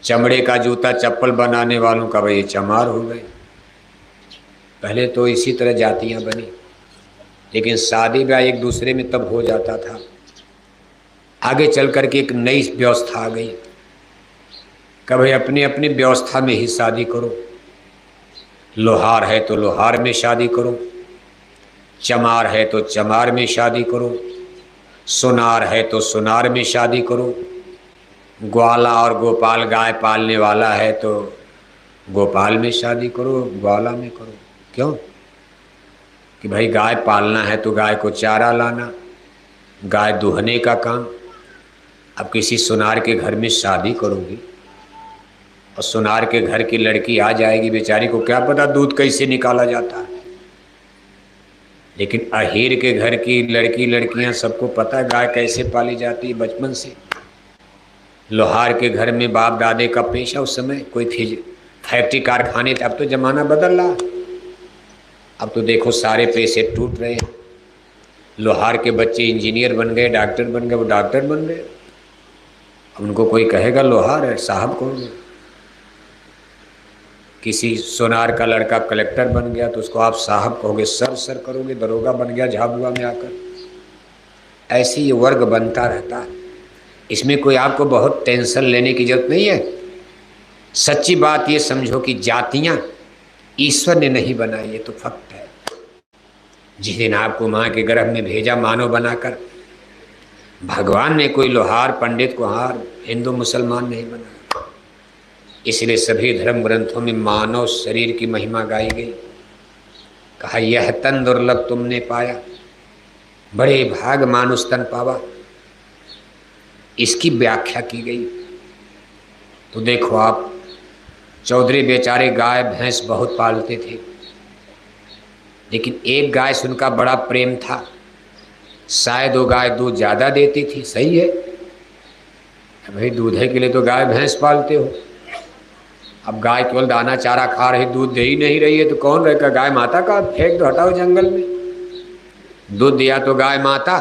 A: चमड़े का जूता चप्पल बनाने वालों का भाई चमार हो गए। पहले तो इसी तरह जातियां बनी, लेकिन शादी ब्याह एक दूसरे में तब हो जाता था। आगे चल कर के एक नई व्यवस्था आ गई कि भाई अपनी अपनी व्यवस्था में ही शादी करो। लोहार है तो लोहार में शादी करो, चमार है तो चमार में शादी करो, सोनार है तो सोनार में शादी करो, ग्वाला और गोपाल गाय पालने वाला है तो गोपाल में शादी करो, ग्वाला में करो। क्यों? कि भाई गाय पालना है तो गाय को चारा लाना, गाय दूहने का काम। अब किसी सुनार के घर में शादी करोगी और सुनार के घर की लड़की आ जाएगी, बेचारी को क्या पता दूध कैसे निकाला जाता है। लेकिन अहीर के घर की लड़कियां सबको पता है गाय कैसे पाली जाती है बचपन से। लोहार के घर में बाप दादे का पेशा, उस समय कोई फैक्ट्री कारखाने थे। अब तो ज़माना बदल रहा, अब तो देखो सारे पैसे टूट रहे हैं। लोहार के बच्चे इंजीनियर बन गए, डॉक्टर बन गए, वो डॉक्टर बन गए। अब उनको कोई कहेगा लोहार है, साहब कहोगे। किसी सोनार का लड़का कलेक्टर बन गया तो उसको आप साहब कहोगे, सर करोगे। दरोगा बन गया झाबुआ में आकर। ऐसे ये वर्ग बनता रहता है। इसमें कोई आपको बहुत टेंशन लेने की जरूरत नहीं है। सच्ची बात ये समझो कि जातियां ईश्वर ने नहीं बनाई, ये तो फक्त है। जिस दिन आपको माँ के गर्भ में भेजा मानव बनाकर, भगवान ने कोई लोहार पंडित कुम्हार हिंदू मुसलमान नहीं बनाया। इसलिए सभी धर्म ग्रंथों में मानव शरीर की महिमा गाई गई। कहा यह तन दुर्लभ तुमने पाया, बड़े भाग मानुष तन पावा, इसकी व्याख्या की गई। तो देखो आप, चौधरी बेचारे गाय भैंस बहुत पालते थे, लेकिन एक गाय से उनका बड़ा प्रेम था। शायद वो गाय दूध ज़्यादा देती थी, सही है, भाई दूध के लिए तो गाय भैंस पालते हो। अब गाय केवल दाना चारा खा रही, दूध दे ही नहीं रही है, तो कौन रहेगा? गाय माता का फेंक दो, हटाओ जंगल में। दूध दिया तो गाय माता,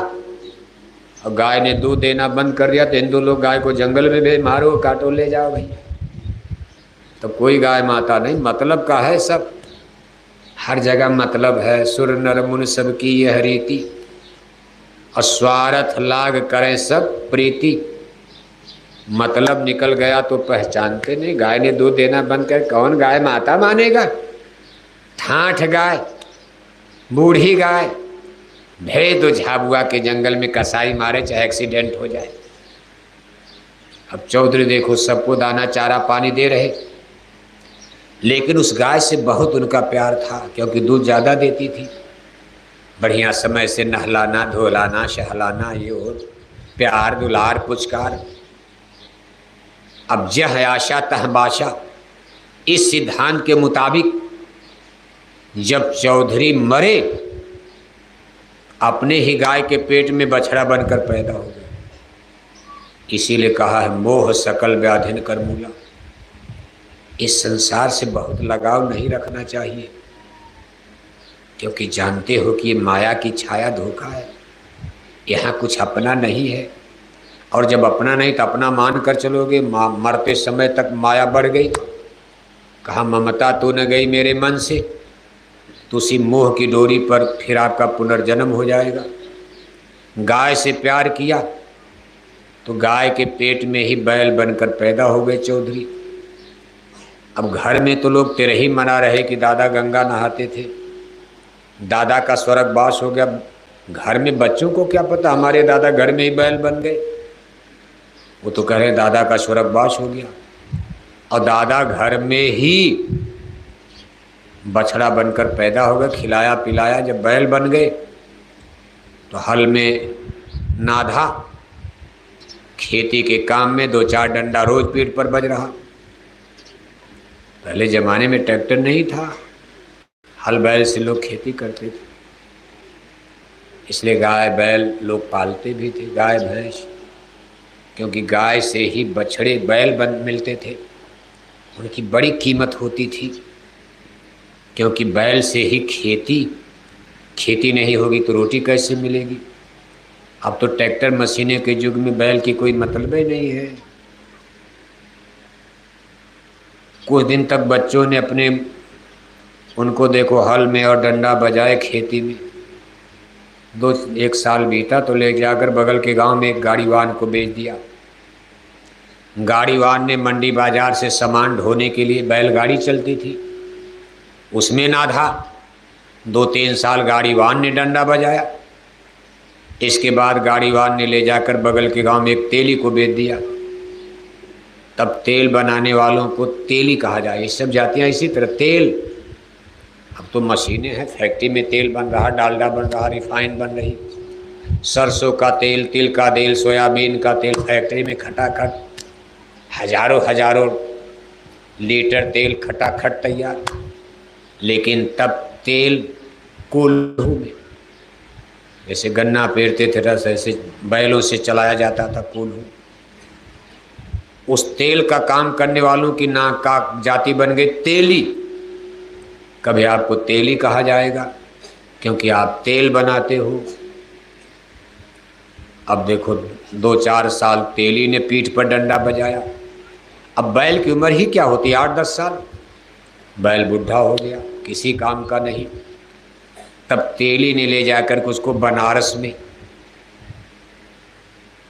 A: और गाय ने दूध देना बंद कर दिया तो हिंदू लोग गाय को जंगल में भेज, मारो काटो ले जाओ भैया। तो कोई गाय माता नहीं, मतलब का है सब, हर जगह मतलब है। सुर नर मुनि सबकी यह रीति, और स्वार्थ लाग करें सब प्रीति। मतलब निकल गया तो पहचानते नहीं। गाय ने दूध देना बंद कर, कौन गाय माता मानेगा? ठाठ गाय, बूढ़ी गाय, भेज दो झाबुआ के जंगल में, कसाई मारे चाहे एक्सीडेंट हो जाए। अब चौधरी देखो सबको दाना चारा पानी दे रहे, लेकिन उस गाय से बहुत उनका प्यार था, क्योंकि दूध ज़्यादा देती थी। बढ़िया समय से नहलाना धोलाना सहलाना, ये हो प्यार दुलार पुचकार। अब जह आशा तह बाशा, इस सिद्धांत के मुताबिक जब चौधरी मरे, अपने ही गाय के पेट में बछड़ा बनकर पैदा हो गया। इसीलिए कहा है मोह सकल व्याधिन कर मूला। इस संसार से बहुत लगाव नहीं रखना चाहिए, क्योंकि जानते हो कि ये माया की छाया धोखा है। यहाँ कुछ अपना नहीं है, और जब अपना नहीं तो अपना मान कर चलोगे, मरते समय तक माया बढ़ गई। कहा ममता तो न गई मेरे मन से, तो उसी मोह की डोरी पर फिर आपका पुनर्जन्म हो जाएगा। गाय से प्यार किया तो गाय के पेट में ही बैल बनकर पैदा हो गए चौधरी। अब घर में तो लोग तिरही मना रहे कि दादा गंगा नहाते थे, दादा का स्वर्गवास हो गया। घर में बच्चों को क्या पता हमारे दादा घर में ही बैल बन गए। वो तो कह रहे दादा का स्वर्गवास हो गया, और दादा घर में ही बछड़ा बनकर पैदा हो गया। खिलाया पिलाया, जब बैल बन गए तो हल में नाधा, खेती के काम में 2-4 डंडा रोज पीठ पर बज रहा। पहले जमाने में ट्रैक्टर नहीं था, हल बैल से लोग खेती करते थे, इसलिए गाय बैल लोग पालते भी थे, गाय भैंस, क्योंकि गाय से ही बछड़े बैल बन मिलते थे। उनकी बड़ी कीमत होती थी, क्योंकि बैल से ही खेती नहीं होगी तो रोटी कैसे मिलेगी। अब तो ट्रैक्टर मशीनें के युग में बैल की कोई मतलब ही नहीं है। कुछ दिन तक बच्चों ने अपने उनको देखो हल में और डंडा बजाए खेती में। 1 साल बीता तो ले जाकर बगल के गांव में एक गाड़ीवान को बेच दिया। गाड़ीवान ने मंडी बाजार से सामान ढोने के लिए, बैलगाड़ी चलती थी, उसमें नाधा। 2-3 साल गाड़ीवान ने डंडा बजाया। इसके बाद गाड़ीवान ने ले जाकर बगल के गांव में एक तेली को बेच दिया। तब तेल बनाने वालों को तेली कहा जाए। ये सब जातियाँ इसी तरह तेल, अब तो मशीनें हैं, फैक्ट्री में तेल बन रहा, डालडा बन रहा, रिफाइन बन रही, सरसों का तेल, तिल का तेल, सोयाबीन का तेल, फैक्ट्री में खटाखट हजारों लीटर तेल खटाखट तैयार। लेकिन तब तेल कोल्हू में, जैसे गन्ना पेरते थे रस, ऐसे बैलों से चलाया जाता था कोल्हू। उस तेल का काम करने वालों की नाक का जाति बन गई तेली। कभी आपको तेली कहा जाएगा, क्योंकि आप तेल बनाते हो। अब देखो 2-4 साल तेली ने पीठ पर डंडा बजाया। अब बैल की उम्र ही क्या होती है, 8-10 साल। बैल बुढ़ा हो गया, किसी काम का नहीं। तब तेली ने ले जाकर के उसको बनारस में,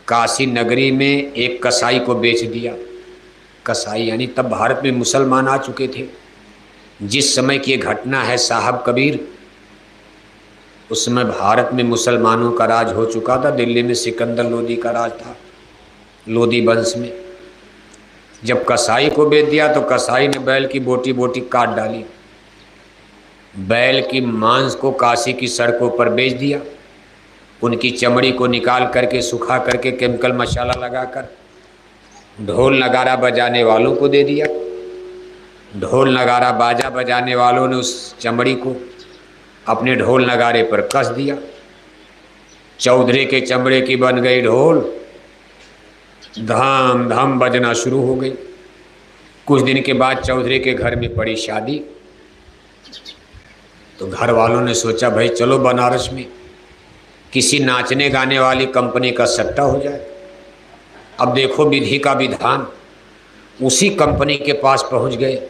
A: काशी नगरी में एक कसाई को बेच दिया। कसाई यानी तब भारत में मुसलमान आ चुके थे। जिस समय की ये घटना है साहब कबीर, उस समय भारत में मुसलमानों का राज हो चुका था। दिल्ली में सिकंदर लोदी का राज था, लोदी वंश में। जब कसाई को बेच दिया तो कसाई ने बैल की बोटी बोटी काट डाली, बैल की मांस को काशी की सड़कों पर बेच दिया, उनकी चमड़ी को निकाल करके सुखा करके केमिकल मसाला लगाकर ढोल नगारा बजाने वालों को दे दिया। ढोल नगारा बाजा बजाने वालों ने उस चमड़ी को अपने ढोल नगारे पर कस दिया। चौधरी के चमड़े की बन गई ढोल, धाम धाम बजना शुरू हो गई। कुछ दिन के बाद चौधरी के घर में पड़ी शादी, तो घर वालों ने सोचा भाई चलो बनारस में किसी नाचने गाने वाली कंपनी का सट्टा हो जाए। अब देखो विधि का विधान, उसी कंपनी के पास पहुंच गए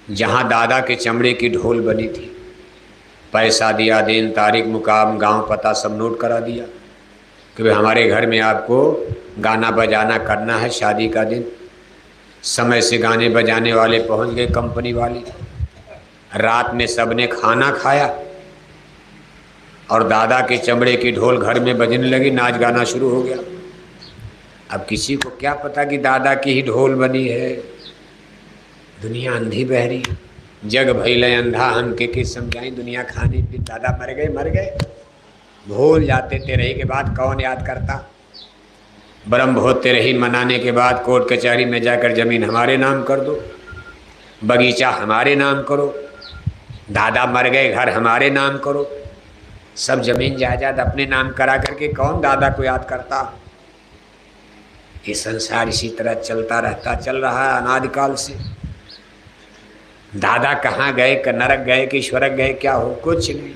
A: जहां दादा के चमड़े की ढोल बनी थी। पैसा दिया, दिन तारीख मुकाम गांव पता सब नोट करा दिया कि भाई हमारे घर में आपको गाना बजाना करना है, शादी का दिन। समय से गाने बजाने वाले पहुंच गए, कंपनी वाले। रात में सबने खाना खाया और दादा के चमड़े की ढोल घर में बजने लगी, नाच गाना शुरू हो गया। अब किसी को क्या पता कि दादा की ही ढोल बनी है। दुनिया अंधी बहरी, जग भइले अंधा, हम के समझाई। दुनिया खाने पी, दादा मर गए भूल जाते। तेरही के बाद कौन याद करता। ब्रह्म बहुत तेरही मनाने के बाद कोर्ट कचहरी में जाकर जमीन हमारे नाम कर दो, बगीचा हमारे नाम करो, दादा मर गए घर हमारे नाम करो। सब जमीन जायदाद अपने नाम करा करके कौन दादा को याद करता। ये संसार इसी तरह चलता रहता, चल रहा है अनादिकाल से। दादा कहाँ गए, नरक गए कि स्वर्ग गए, क्या हो, कुछ नहीं।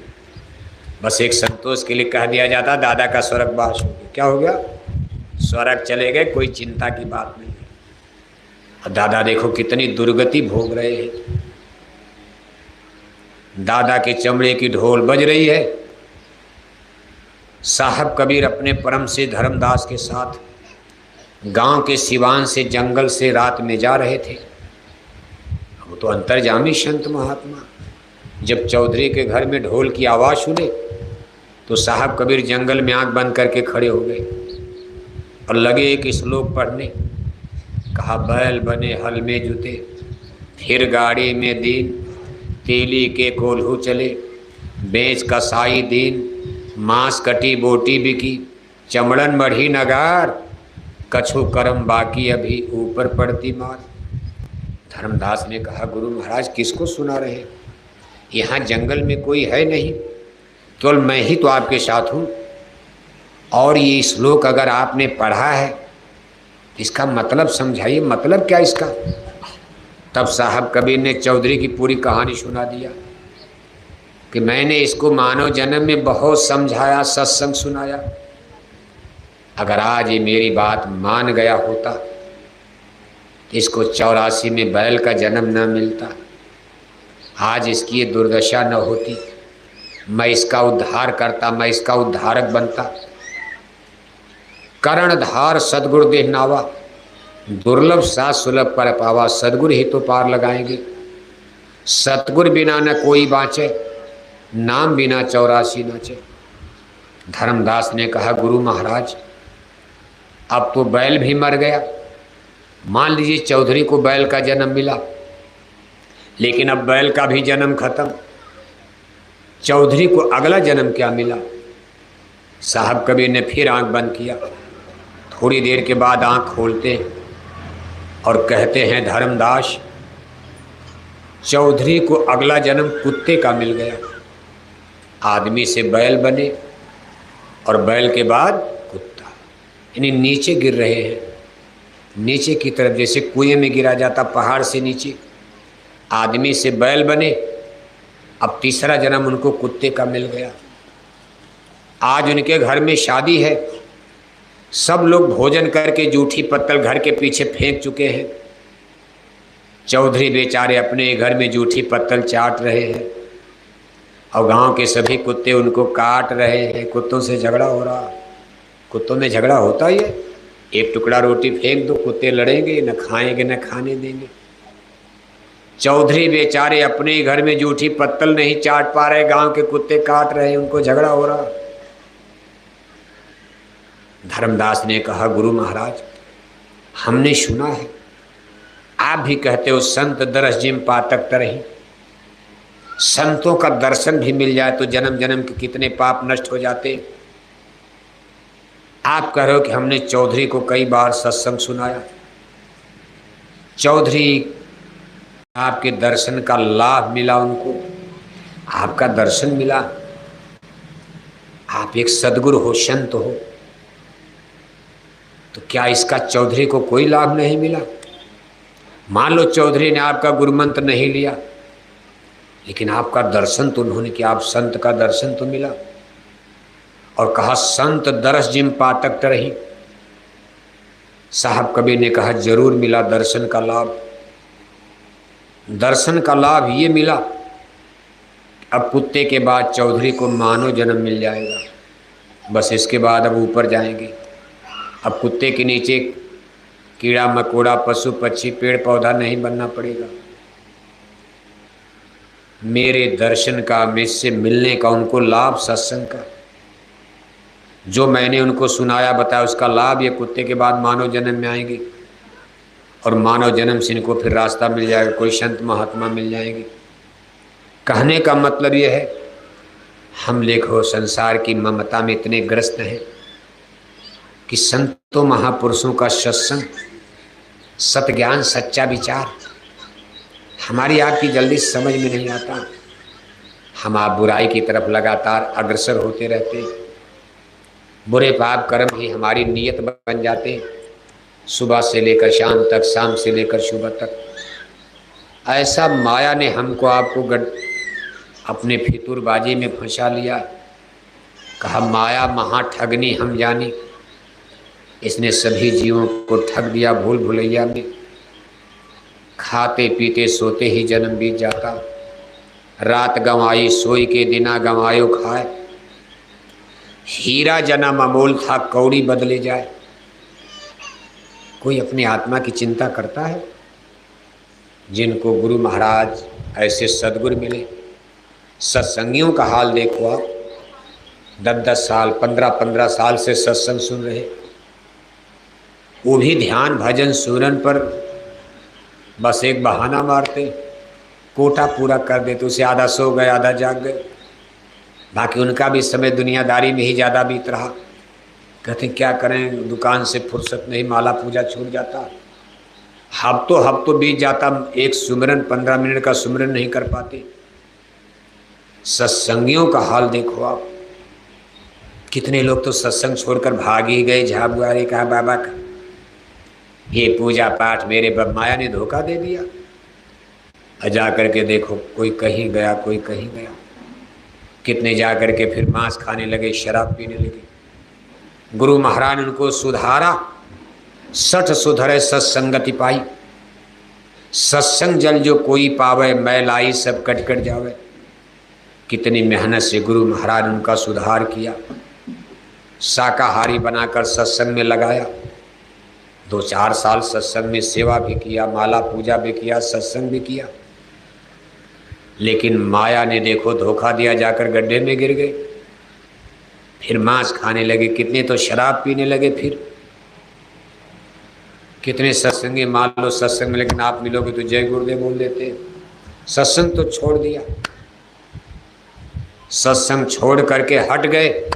A: बस एक संतोष के लिए कह दिया जाता दादा का स्वर्गवास हो गया। क्या हो गया, स्वर्ग चले गए, कोई चिंता की बात नहीं। और दादा देखो कितनी दुर्गति भोग रहे हैं। दादा के चमड़े की ढोल बज रही है। साहब कबीर अपने परम से धर्मदास के साथ गांव के सिवान से जंगल से रात में जा रहे थे। वो तो अंतर्जामी संत महात्मा। जब चौधरी के घर में ढोल की आवाज़ सुने तो साहब कबीर जंगल में आंख बंद करके खड़े हो गए और लगे एक श्लोक पढ़ने। कहा, बैल बने हल में जुते, फिर गाड़ी में दीन, तीली के कोल्हू चले, बेच कसाई दीन, मांस कटी बोटी बिकी, चमड़न मढ़ी नगार, कछु कर्म बाकी अभी ऊपर पड़ती मार। धर्मदास ने कहा, गुरु महाराज किसको सुना रहे हैं, यहाँ जंगल में कोई है नहीं, केवल मैं ही तो आपके साथ हूँ। और ये श्लोक अगर आपने पढ़ा है इसका मतलब समझाइए, मतलब क्या इसका। तब साहब कबीर ने चौधरी की पूरी कहानी सुना दिया कि मैंने इसको मानव जन्म में बहुत समझाया, सत्संग सुनाया। अगर आज ये मेरी बात मान गया होता, इसको 84 में बैल का जन्म न मिलता, आज इसकी ये दुर्दशा न होती, मैं इसका उद्धार करता, मैं इसका उद्धारक बनता। कर्णधार सदगुरुदेव नावा, दुर्लभ साथ सुलभ पर पावा। सदगुरु ही तो पार लगाएंगे। सतगुरु बिना न कोई बाँचे, नाम बिना 84 नाचे। धर्मदास ने कहा, गुरु महाराज अब तो बैल भी मर गया। मान लीजिए चौधरी को बैल का जन्म मिला, लेकिन अब बैल का भी जन्म खत्म। चौधरी को अगला जन्म क्या मिला। साहब कबीर ने फिर आंख बंद किया। थोड़ी देर के बाद आंख खोलते और कहते हैं, धर्मदास चौधरी को अगला जन्म कुत्ते का मिल गया। आदमी से बैल बने और बैल के बाद कुत्ता, यानी नीचे गिर रहे हैं, नीचे की तरफ, जैसे कुएं में गिरा जाता पहाड़ से नीचे। आदमी से बैल बने, अब तीसरा जन्म उनको कुत्ते का मिल गया। आज उनके घर में शादी है, सब लोग भोजन करके जूठी पत्तल घर के पीछे फेंक चुके हैं। चौधरी बेचारे अपने घर में जूठी पत्तल चाट रहे हैं और गांव के सभी कुत्ते उनको काट रहे हैं। कुत्तों से झगड़ा हो रहा। कुत्तों में झगड़ा होता ही है। एक टुकड़ा रोटी फेंक दो, कुत्ते लड़ेंगे, न खाएंगे न खाने देंगे। चौधरी बेचारे अपने ही घर में जूठी पत्तल नहीं चाट पा रहे, गांव के कुत्ते काट रहे, उनको झगड़ा हो रहा। धर्मदास ने कहा, गुरु महाराज हमने सुना है, आप भी कहते हो संत दरस जिम पातक तरही, संतों का दर्शन भी मिल जाए तो जन्म जन्म के कितने पाप नष्ट हो जाते। आप कह रहे हो कि हमने चौधरी को कई बार सत्संग सुनाया, चौधरी आपके दर्शन का लाभ मिला, उनको आपका दर्शन मिला, आप एक सद्गुरु हो, संत हो, तो क्या इसका चौधरी को कोई लाभ नहीं मिला? मान लो चौधरी ने आपका गुरु मंत्र नहीं लिया, लेकिन आपका दर्शन तो उन्होंने किया, आप संत का दर्शन तो मिला। और कहा संत दरस जिम पातक तरही, साहब कबीर ने कहा जरूर मिला दर्शन का लाभ। दर्शन का लाभ ये मिला, अब कुत्ते के बाद चौधरी को मानव जन्म मिल जाएगा, बस इसके बाद अब ऊपर जाएंगे। अब कुत्ते के नीचे कीड़ा मकोड़ा पशु पक्षी पेड़ पौधा नहीं बनना पड़ेगा। मेरे दर्शन का, मुझसे मिलने का उनको लाभ, सत्संग का जो मैंने उनको सुनाया बताया, उसका लाभ ये कुत्ते के बाद मानव जन्म में आएंगे, और मानव जन्म से इनको फिर रास्ता मिल जाएगा, कोई संत महात्मा मिल जाएंगे। कहने का मतलब ये है, हम देखो संसार की ममता में इतने ग्रस्त हैं कि संतों महापुरुषों का सत्संग, सत ज्ञान, सच्चा विचार हमारी आपकी जल्दी समझ में नहीं आता। हम आप बुराई की तरफ लगातार अग्रसर होते रहते, बुरे पाप कर्म ही हमारी नीयत बन जाते, सुबह से लेकर शाम तक, शाम से लेकर सुबह तक। ऐसा माया ने हमको आपको अपने फितूरबाजी में फंसा लिया। कहा माया महा ठगनी हम जानी, इसने सभी जीवों को ठग दिया भूल भुलैया में। खाते पीते सोते ही जन्म बीत जाता, रात गंवाई सोई के दिना गंवायो खाए। हीरा जन्म अमोल था कौड़ी बदले जाए। कोई अपनी आत्मा की चिंता करता है? जिनको गुरु महाराज ऐसे सद्गुरु मिले, सत्संगियों का हाल देखो आप, 10-10 साल 15-15 साल से सत्संग सुन रहे, वो भी ध्यान भजन सुरन पर बस एक बहाना मारते, कोटा पूरा कर देते, उसे आधा सो गए आधा जाग गए, बाकी उनका भी समय दुनियादारी में ही ज़्यादा बीत रहा। कहते क्या करें, दुकान से फुर्सत नहीं, माला पूजा छूट जाता, हफ्तों बीत जाता, एक सुमिरन 15 मिनट का सुमिरन नहीं कर पाते। सत्संगियों का हाल देखो आप, कितने लोग तो सत्संग छोड़कर भाग ही गए। झाबुआ ने कहा बाबा का ये पूजा पाठ मेरे माया ने धोखा दे दिया। जा करके देखो कोई कहीं गया, कोई कहीं गया, कितने जा करके फिर मांस खाने लगे, शराब पीने लगे। गुरु महाराज ने उनको सुधारा, 60 सुधरे सत्संगति पाई। सत्संग जल जो कोई पावे, मैल आई सब कट कट जावे। कितनी मेहनत से गुरु महाराज ने उनका सुधार किया, शाकाहारी बनाकर सत्संग में लगाया। 2-4 साल सत्संग में सेवा भी किया, माला पूजा भी किया, सत्संग भी किया, लेकिन माया ने देखो धोखा दिया, जाकर गड्ढे में गिर गए। फिर मांस खाने लगे, कितने तो शराब पीने लगे। फिर कितने सत्संगी मान लो सत्संग में, लेकिन आप मिलोगे तो जय गुरुदेव बोल देते हैं। सत्संग तो छोड़ दिया, सत्संग छोड़ करके हट गए,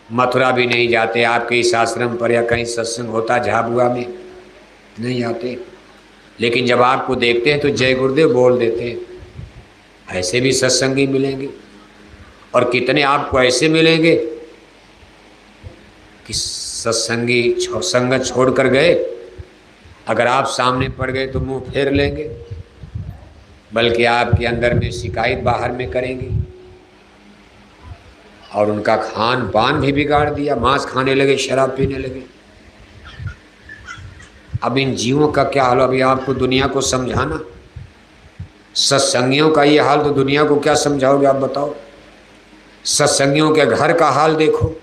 A: मथुरा भी नहीं जाते, आपके इस आश्रम पर या कहीं सत्संग होता झाबुआ में नहीं आते, लेकिन जब आपको देखते हैं तो जय गुरुदेव बोल देते हैं। ऐसे भी सत्संगी मिलेंगे, और कितने आपको ऐसे मिलेंगे कि सत्संगी संगत छोड़ कर गए, अगर आप सामने पड़ गए तो मुंह फेर लेंगे, बल्कि आपके अंदर में शिकायत बाहर में करेंगे। और उनका खान पान भी बिगाड़ दिया, मांस खाने लगे, शराब पीने लगे। अब इन जीवों का क्या हाल? अभी आपको दुनिया को समझाना, सत्संगियों का ये हाल तो दुनिया को क्या समझाओगे आप बताओ? सत्संगियों के घर का हाल देखो,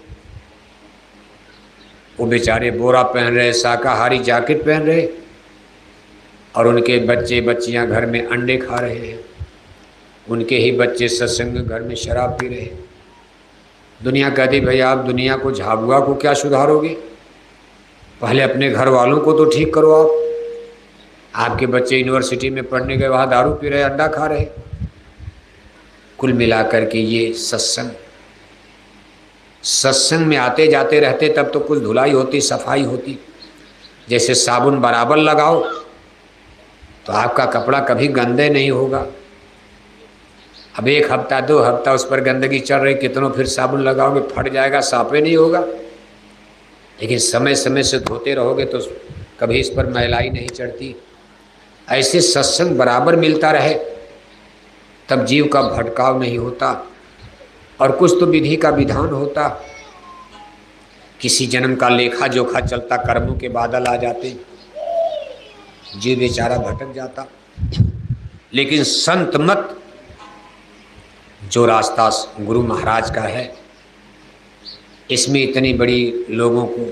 A: वो बेचारे बोरा पहन रहे, शाकाहारी जैकेट पहन रहे, और उनके बच्चे बच्चियां घर में अंडे खा रहे हैं, उनके ही बच्चे सत्संग घर में शराब पी रहे हैं। दुनिया कहती भाई आप दुनिया को झाबुआ को क्या सुधारोगे, पहले अपने घर वालों को तो ठीक करो। आपके बच्चे यूनिवर्सिटी में पढ़ने गए, वहाँ दारू पी रहे, अंडा खा रहे। कुल मिलाकर के ये सत्संग में आते जाते रहते तब तो कुछ धुलाई होती, सफाई होती। जैसे साबुन बराबर लगाओ तो आपका कपड़ा कभी गंदे नहीं होगा। अब 1 हफ्ता 2 हफ्ता उस पर गंदगी चढ़ रही, कितनों फिर साबुन लगाओगे, फट जाएगा, साफे नहीं होगा। लेकिन समय समय से धोते रहोगे तो कभी इस पर मैलाई नहीं चढ़ती। ऐसे सत्संग बराबर मिलता रहे तब जीव का भटकाव नहीं होता और कुछ तो विधि का विधान होता। किसी जन्म का लेखा जोखा चलता, कर्मों के बादल आ जाते, जीव बेचारा भटक जाता। लेकिन संत मत जो रास्ता गुरु महाराज का है, इसमें इतनी बड़ी लोगों को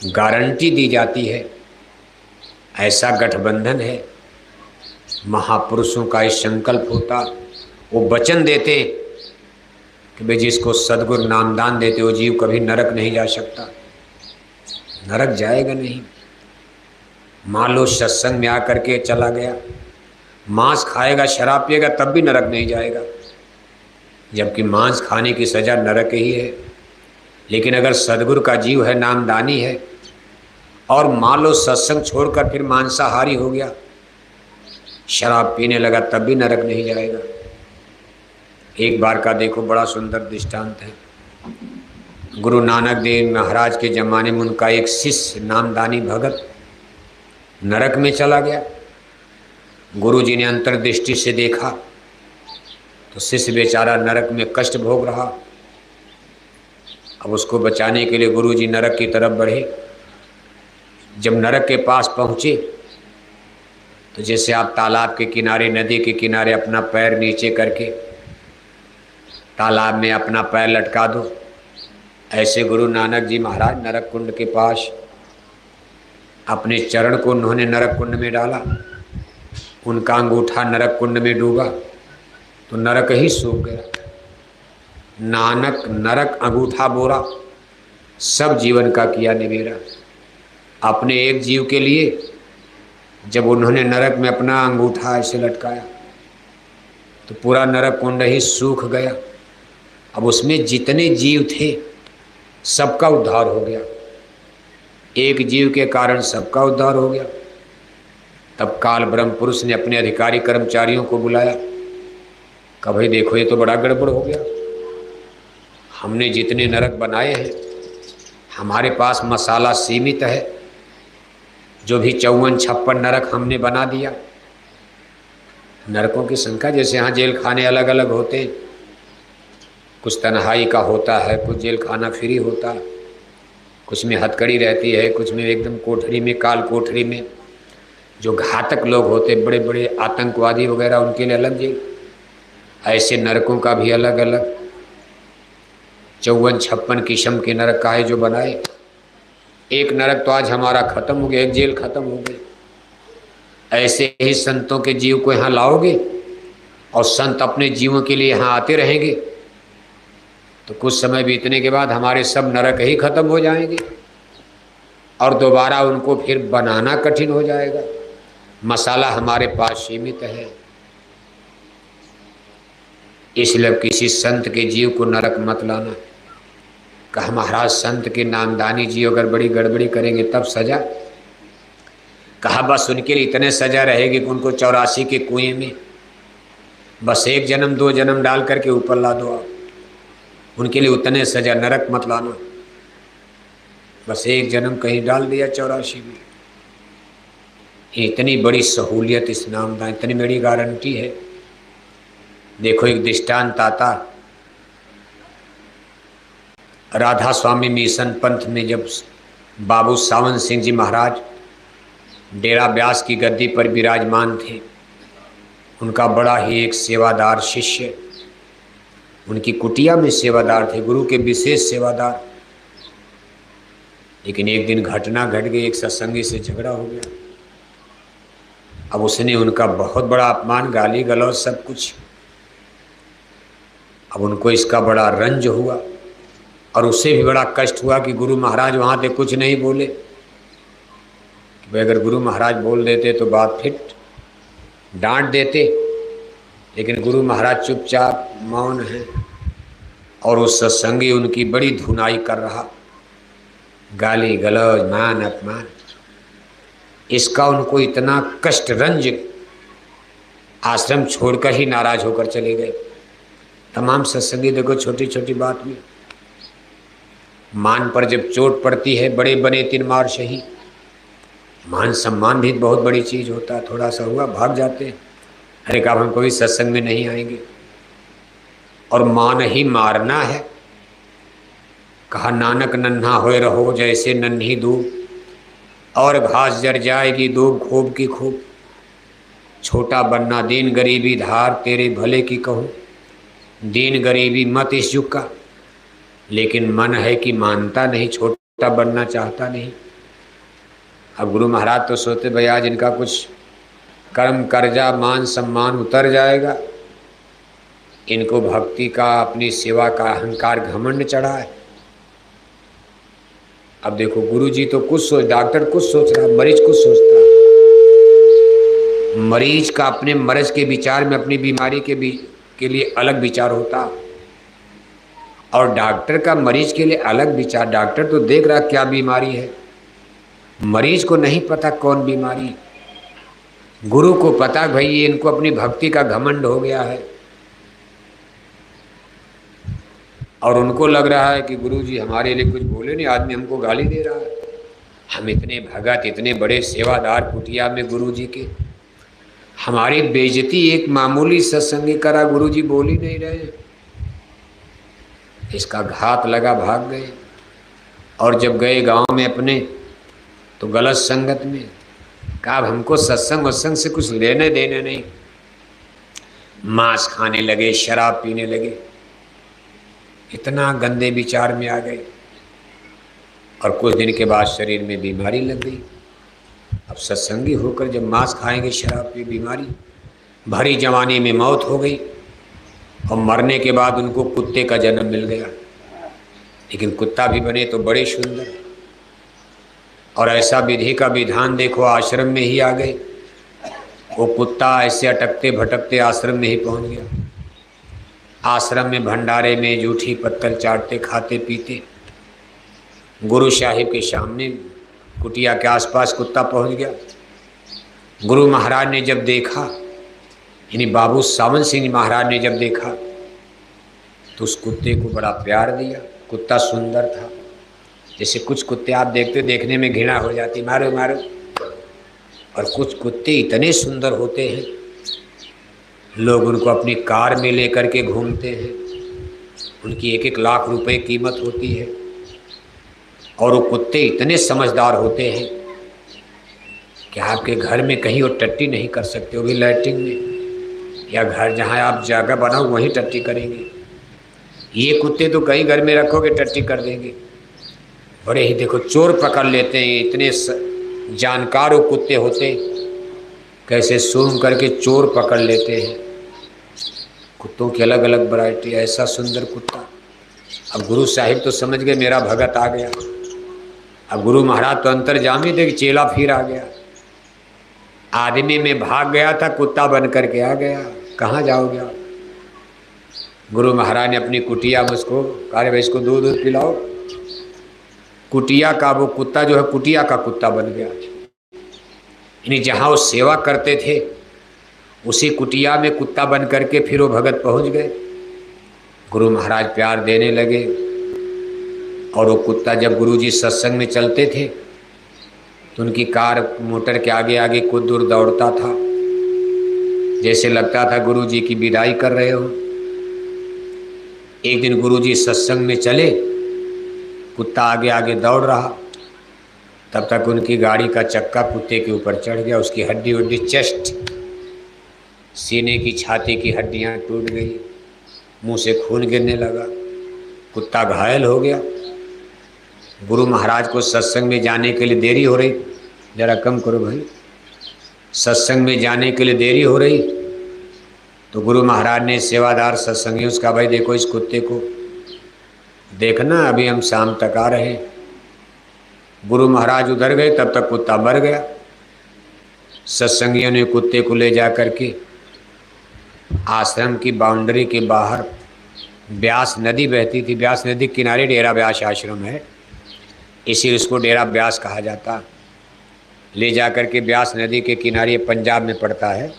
A: गारंटी दी जाती है। ऐसा गठबंधन है, महापुरुषों का इस संकल्प होता, वो वचन देते कि भाई जिसको सद्गुरु नामदान देते वो जीव कभी नरक नहीं जा सकता, नरक जाएगा नहीं। मान लो सत्संग में आकर के चला गया, मांस खाएगा, शराब पिएगा, तब भी नरक नहीं जाएगा, जबकि मांस खाने की सज़ा नरक ही है। लेकिन अगर सद्गुरु का जीव है, नामदानी है, और मान लो सत्संग छोड़कर फिर मांसाहारी हो गया, शराब पीने लगा, तब भी नरक नहीं जाएगा। एक बार का देखो बड़ा सुंदर दृष्टांत है। गुरु नानक देव महाराज के ज़माने में उनका एक शिष्य नामदानी भगत नरक में चला गया। गुरु जी ने अंतर्दृष्टि से देखा तो शिष्य बेचारा नरक में कष्ट भोग रहा। अब उसको बचाने के लिए गुरु जी नरक की तरफ बढ़े। जब नरक के पास पहुँचे तो जैसे आप तालाब के किनारे, नदी के किनारे अपना पैर नीचे करके तालाब में अपना पैर लटका दो, ऐसे गुरु नानक जी महाराज नरक कुंड के पास अपने चरण को उन्होंने नरक कुंड में डाला। उनका अंगूठा नरक कुंड में डूबा तो नरक ही सूख गया। नानक नरक अंगूठा बोरा, सब जीवन का किया निबेरा। अपने एक जीव के लिए जब उन्होंने नरक में अपना अंगूठा ऐसे लटकाया तो पूरा नरक कुंड ही सूख गया। अब उसमें जितने जीव थे सबका उद्धार हो गया, एक जीव के कारण सबका उद्धार हो गया। तब काल ब्रह्म पुरुष ने अपने अधिकारी कर्मचारियों को बुलाया, कहा भाई देखो ये तो बड़ा गड़बड़ हो गया, हमने जितने नरक बनाए हैं, हमारे पास मसाला सीमित है, जो भी 54-56 नरक हमने बना दिया। नरकों की संख्या जैसे यहाँ जेल खाने अलग अलग होते हैं, कुछ तन्हाई का होता है, कुछ जेल खाना फ्री होता है, कुछ में हथकड़ी रहती है, कुछ में एकदम कोठरी में, काल कोठरी में जो घातक लोग होते, बड़े बड़े आतंकवादी वगैरह, उनके लिए अलग जेल। ऐसे नरकों का भी अलग अलग 54-56 किस्म के नरक का है जो बनाए। एक नरक तो आज हमारा खत्म हो गया, एक जेल खत्म हो गई। ऐसे ही संतों के जीव को यहाँ लाओगे और संत अपने जीवों के लिए यहाँ आते रहेंगे तो कुछ समय बीतने के बाद हमारे सब नरक ही खत्म हो जाएंगे और दोबारा उनको फिर बनाना कठिन हो जाएगा। मसाला हमारे पास सीमित है, इसलिए किसी संत के जीव को नरक मत लाना। कहा महाराज संत के नामदानी जीव अगर बड़ी गड़बड़ी करेंगे तब सजा। कहा बस उनके लिए इतने सजा रहेगी कि उनको 84 के कुएं में बस 1 जन्म 2 जन्म डाल करके ऊपर ला दो आप, उनके लिए उतने सजा, नरक मत लाना। बस 1 जन्म कहीं डाल दिया 84 में। इतनी बड़ी सहूलियत इस नामदान, इतनी बड़ी गारंटी है। देखो एक दृष्टांत आता, राधा स्वामी मिशन पंथ में जब बाबू सावन सिंह जी महाराज डेरा ब्यास की गद्दी पर विराजमान थे, उनका बड़ा ही एक सेवादार शिष्य उनकी कुटिया में सेवादार थे, गुरु के विशेष सेवादार। लेकिन एक दिन घटना घट गई, एक सत्संगी से झगड़ा हो गया। अब उसने उनका बहुत बड़ा अपमान, गाली गलौज सब कुछ। अब उनको इसका बड़ा रंज हुआ और उससे भी बड़ा कष्ट हुआ कि गुरु महाराज वहाँ थे, कुछ नहीं बोले। कि भाई अगर गुरु महाराज बोल देते तो बात फिट, डांट देते, लेकिन गुरु महाराज चुपचाप मौन है। और उस सत्संगी उनकी बड़ी धुनाई कर रहा, गाली गलौज, मान अपमान। इसका उनको इतना कष्ट, रंज, आश्रम छोड़कर ही नाराज होकर चले गए। तमाम सत्संगी देखो छोटी छोटी बात में, मान पर जब चोट पड़ती है, बड़े बने 3 मार सही। मान सम्मान भी बहुत बड़ी चीज होता है, थोड़ा सा हुआ भाग जाते हैं, अरे कहा हम कोई सत्संग में नहीं आएंगे। और मान ही मारना है। कहा नानक नन्हा होए रहो जैसे नन्ही दूब, और घास जर जाएगी दूब खूब की खूब। छोटा बनना दीन गरीबी धार, तेरे भले की कहूँ। दीन गरीबी मत इस युग का, लेकिन मन है कि मानता नहीं, छोटा बनना चाहता नहीं। अब गुरु महाराज तो सोते भाई आज इनका कुछ कर्म कर्जा मान सम्मान उतर जाएगा, इनको भक्ति का, अपनी सेवा का अहंकार घमंड चढ़ा है। अब देखो गुरु जी तो कुछ सोच, डॉक्टर कुछ सोच रहा, मरीज कुछ सोचता। मरीज का अपने मर्ज के विचार में, अपनी बीमारी के लिए अलग विचार होता, और डॉक्टर का मरीज के लिए अलग विचार। डॉक्टर तो देख रहा क्या बीमारी है, मरीज को नहीं पता कौन बीमारी। गुरु को पता भाई ये इनको अपनी भक्ति का घमंड हो गया है, और उनको लग रहा है कि गुरु जी हमारे लिए कुछ बोले नहीं, आदमी हमको गाली दे रहा है। हम इतने भगत, इतने बड़े सेवादार कुटिया में गुरु जी के, हमारी बेइज्जती एक मामूली सत्संगी करा, गुरु जी बोल ही नहीं रहे। इसका घात लगा, भाग गए। और जब गए गांव में अपने, तो गलत संगत में, कहा हमको सत्संग वत्संग से कुछ लेने देने नहीं। मांस खाने लगे, शराब पीने लगे, इतना गंदे विचार में आ गए। और कुछ दिन के बाद शरीर में बीमारी लग गई। अब सत्संगी होकर जब मांस खाएंगे, शराब पी, बीमारी, भरी जवानी में मौत हो गई। और मरने के बाद उनको कुत्ते का जन्म मिल गया, लेकिन कुत्ता भी बने तो बड़े सुंदर। और ऐसा विधि का विधान देखो, आश्रम में ही आ गए। वो कुत्ता ऐसे अटकते भटकते आश्रम में ही पहुंच गया। आश्रम में भंडारे में जूठी पत्तल चाटते, खाते पीते। गुरु साहिब के सामने कुटिया के आसपास कुत्ता पहुंच गया। गुरु महाराज ने जब देखा, यानी बाबू सावंत सिंह महाराज ने जब देखा, तो उस कुत्ते को बड़ा प्यार दिया। कुत्ता सुंदर था, जैसे कुछ कुत्ते आप देखने में घृणा हो जाती, मारो मारो। और कुछ कुत्ते इतने सुंदर होते हैं, लोग उनको अपनी कार में लेकर के घूमते हैं। उनकी 1-1 लाख रुपए कीमत होती है। और वो कुत्ते इतने समझदार होते हैं कि आपके घर में कहीं वो टट्टी नहीं कर सकते, वो भी लैट्रिन में, या घर जहाँ आप जगह बनाओ वहीं टट्टी करेंगे। ये कुत्ते तो कहीं घर में रखोगे टट्टी कर देंगे। बड़े ही देखो चोर पकड़ लेते हैं, इतने जानकार वो कुत्ते होते, कैसे सूंघ करके चोर पकड़ लेते हैं। कुत्तों की अलग अलग वैरायटी, ऐसा सुंदर कुत्ता। अब गुरु साहिब तो समझ गए मेरा भगत आ गया। अब गुरु महाराज तो अंतर्जामी थे कि चेला फिर आ गया। आदमी में भाग गया था, कुत्ता बन करके आ गया। कहाँ जाओगे आप? गुरु महाराज ने अपनी कुटिया में उसको कहा भाई इसको दूध पिलाओ। कुटिया का वो कुत्ता जो है कुटिया का कुत्ता बन गया। यानी जहाँ वो सेवा करते थे उसी कुटिया में कुत्ता बन करके फिर वो भगत पहुँच गए। गुरु महाराज प्यार देने लगे। और वो कुत्ता जब गुरुजी सत्संग में चलते थे तो उनकी कार मोटर के आगे आगे कुछ दूर दौड़ता था, जैसे लगता था गुरुजी की विदाई कर रहे हो। एक दिन गुरुजी सत्संग में चले, कुत्ता आगे आगे दौड़ रहा, तब तक उनकी गाड़ी का चक्का कुत्ते के ऊपर चढ़ गया। उसकी हड्डी उड्डी, चेस्ट, सीने की, छाती की हड्डियां टूट गई, मुंह से खून गिरने लगा, कुत्ता घायल हो गया। गुरु महाराज को सत्संग में जाने के लिए देरी हो रही, जरा कम करो भाई, सत्संग में जाने के लिए देरी हो रही तो गुरु महाराज ने सेवादार सत्संगियों से कहा, भाई देखो इस कुत्ते को, देखना अभी हम शाम तक आ रहे हैं। गुरु महाराज उधर गए, तब तक कुत्ता मर गया। सत्संगियों ने कुत्ते को ले जा करके आश्रम की बाउंड्री के बाहर, ब्यास नदी बहती थी, ब्यास नदी के किनारे डेरा ब्यास आश्रम है, इसीलिए उसको डेरा ब्यास कहा जाता। ले जा करके ब्यास नदी के किनारे, पंजाब में पड़ता है,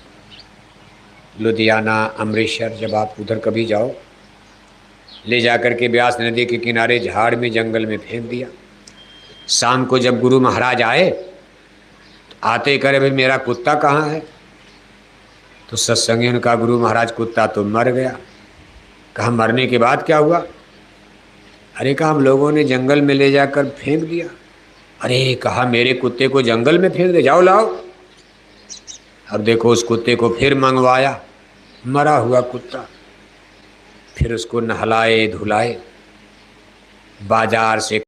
A: लुधियाना, अमृतसर, जब आप उधर कभी जाओ, ले जा करके ब्यास नदी के किनारे झाड़ में, जंगल में फेंक दिया। शाम को जब गुरु महाराज आए तो आते ही करे, भाई मेरा कुत्ता कहाँ है? तो सत्संगियों ने कहा, गुरु महाराज कुत्ता तो मर गया। कहा मरने के बाद क्या हुआ? अरे कहा हम लोगों ने जंगल में ले जाकर फेंक दिया। अरे कहा मेरे कुत्ते को जंगल में फेंक दे, जाओ लाओ। अब देखो उस कुत्ते को फिर मंगवाया, मरा हुआ कुत्ता। फिर उसको नहलाए धुलाए, बाजार से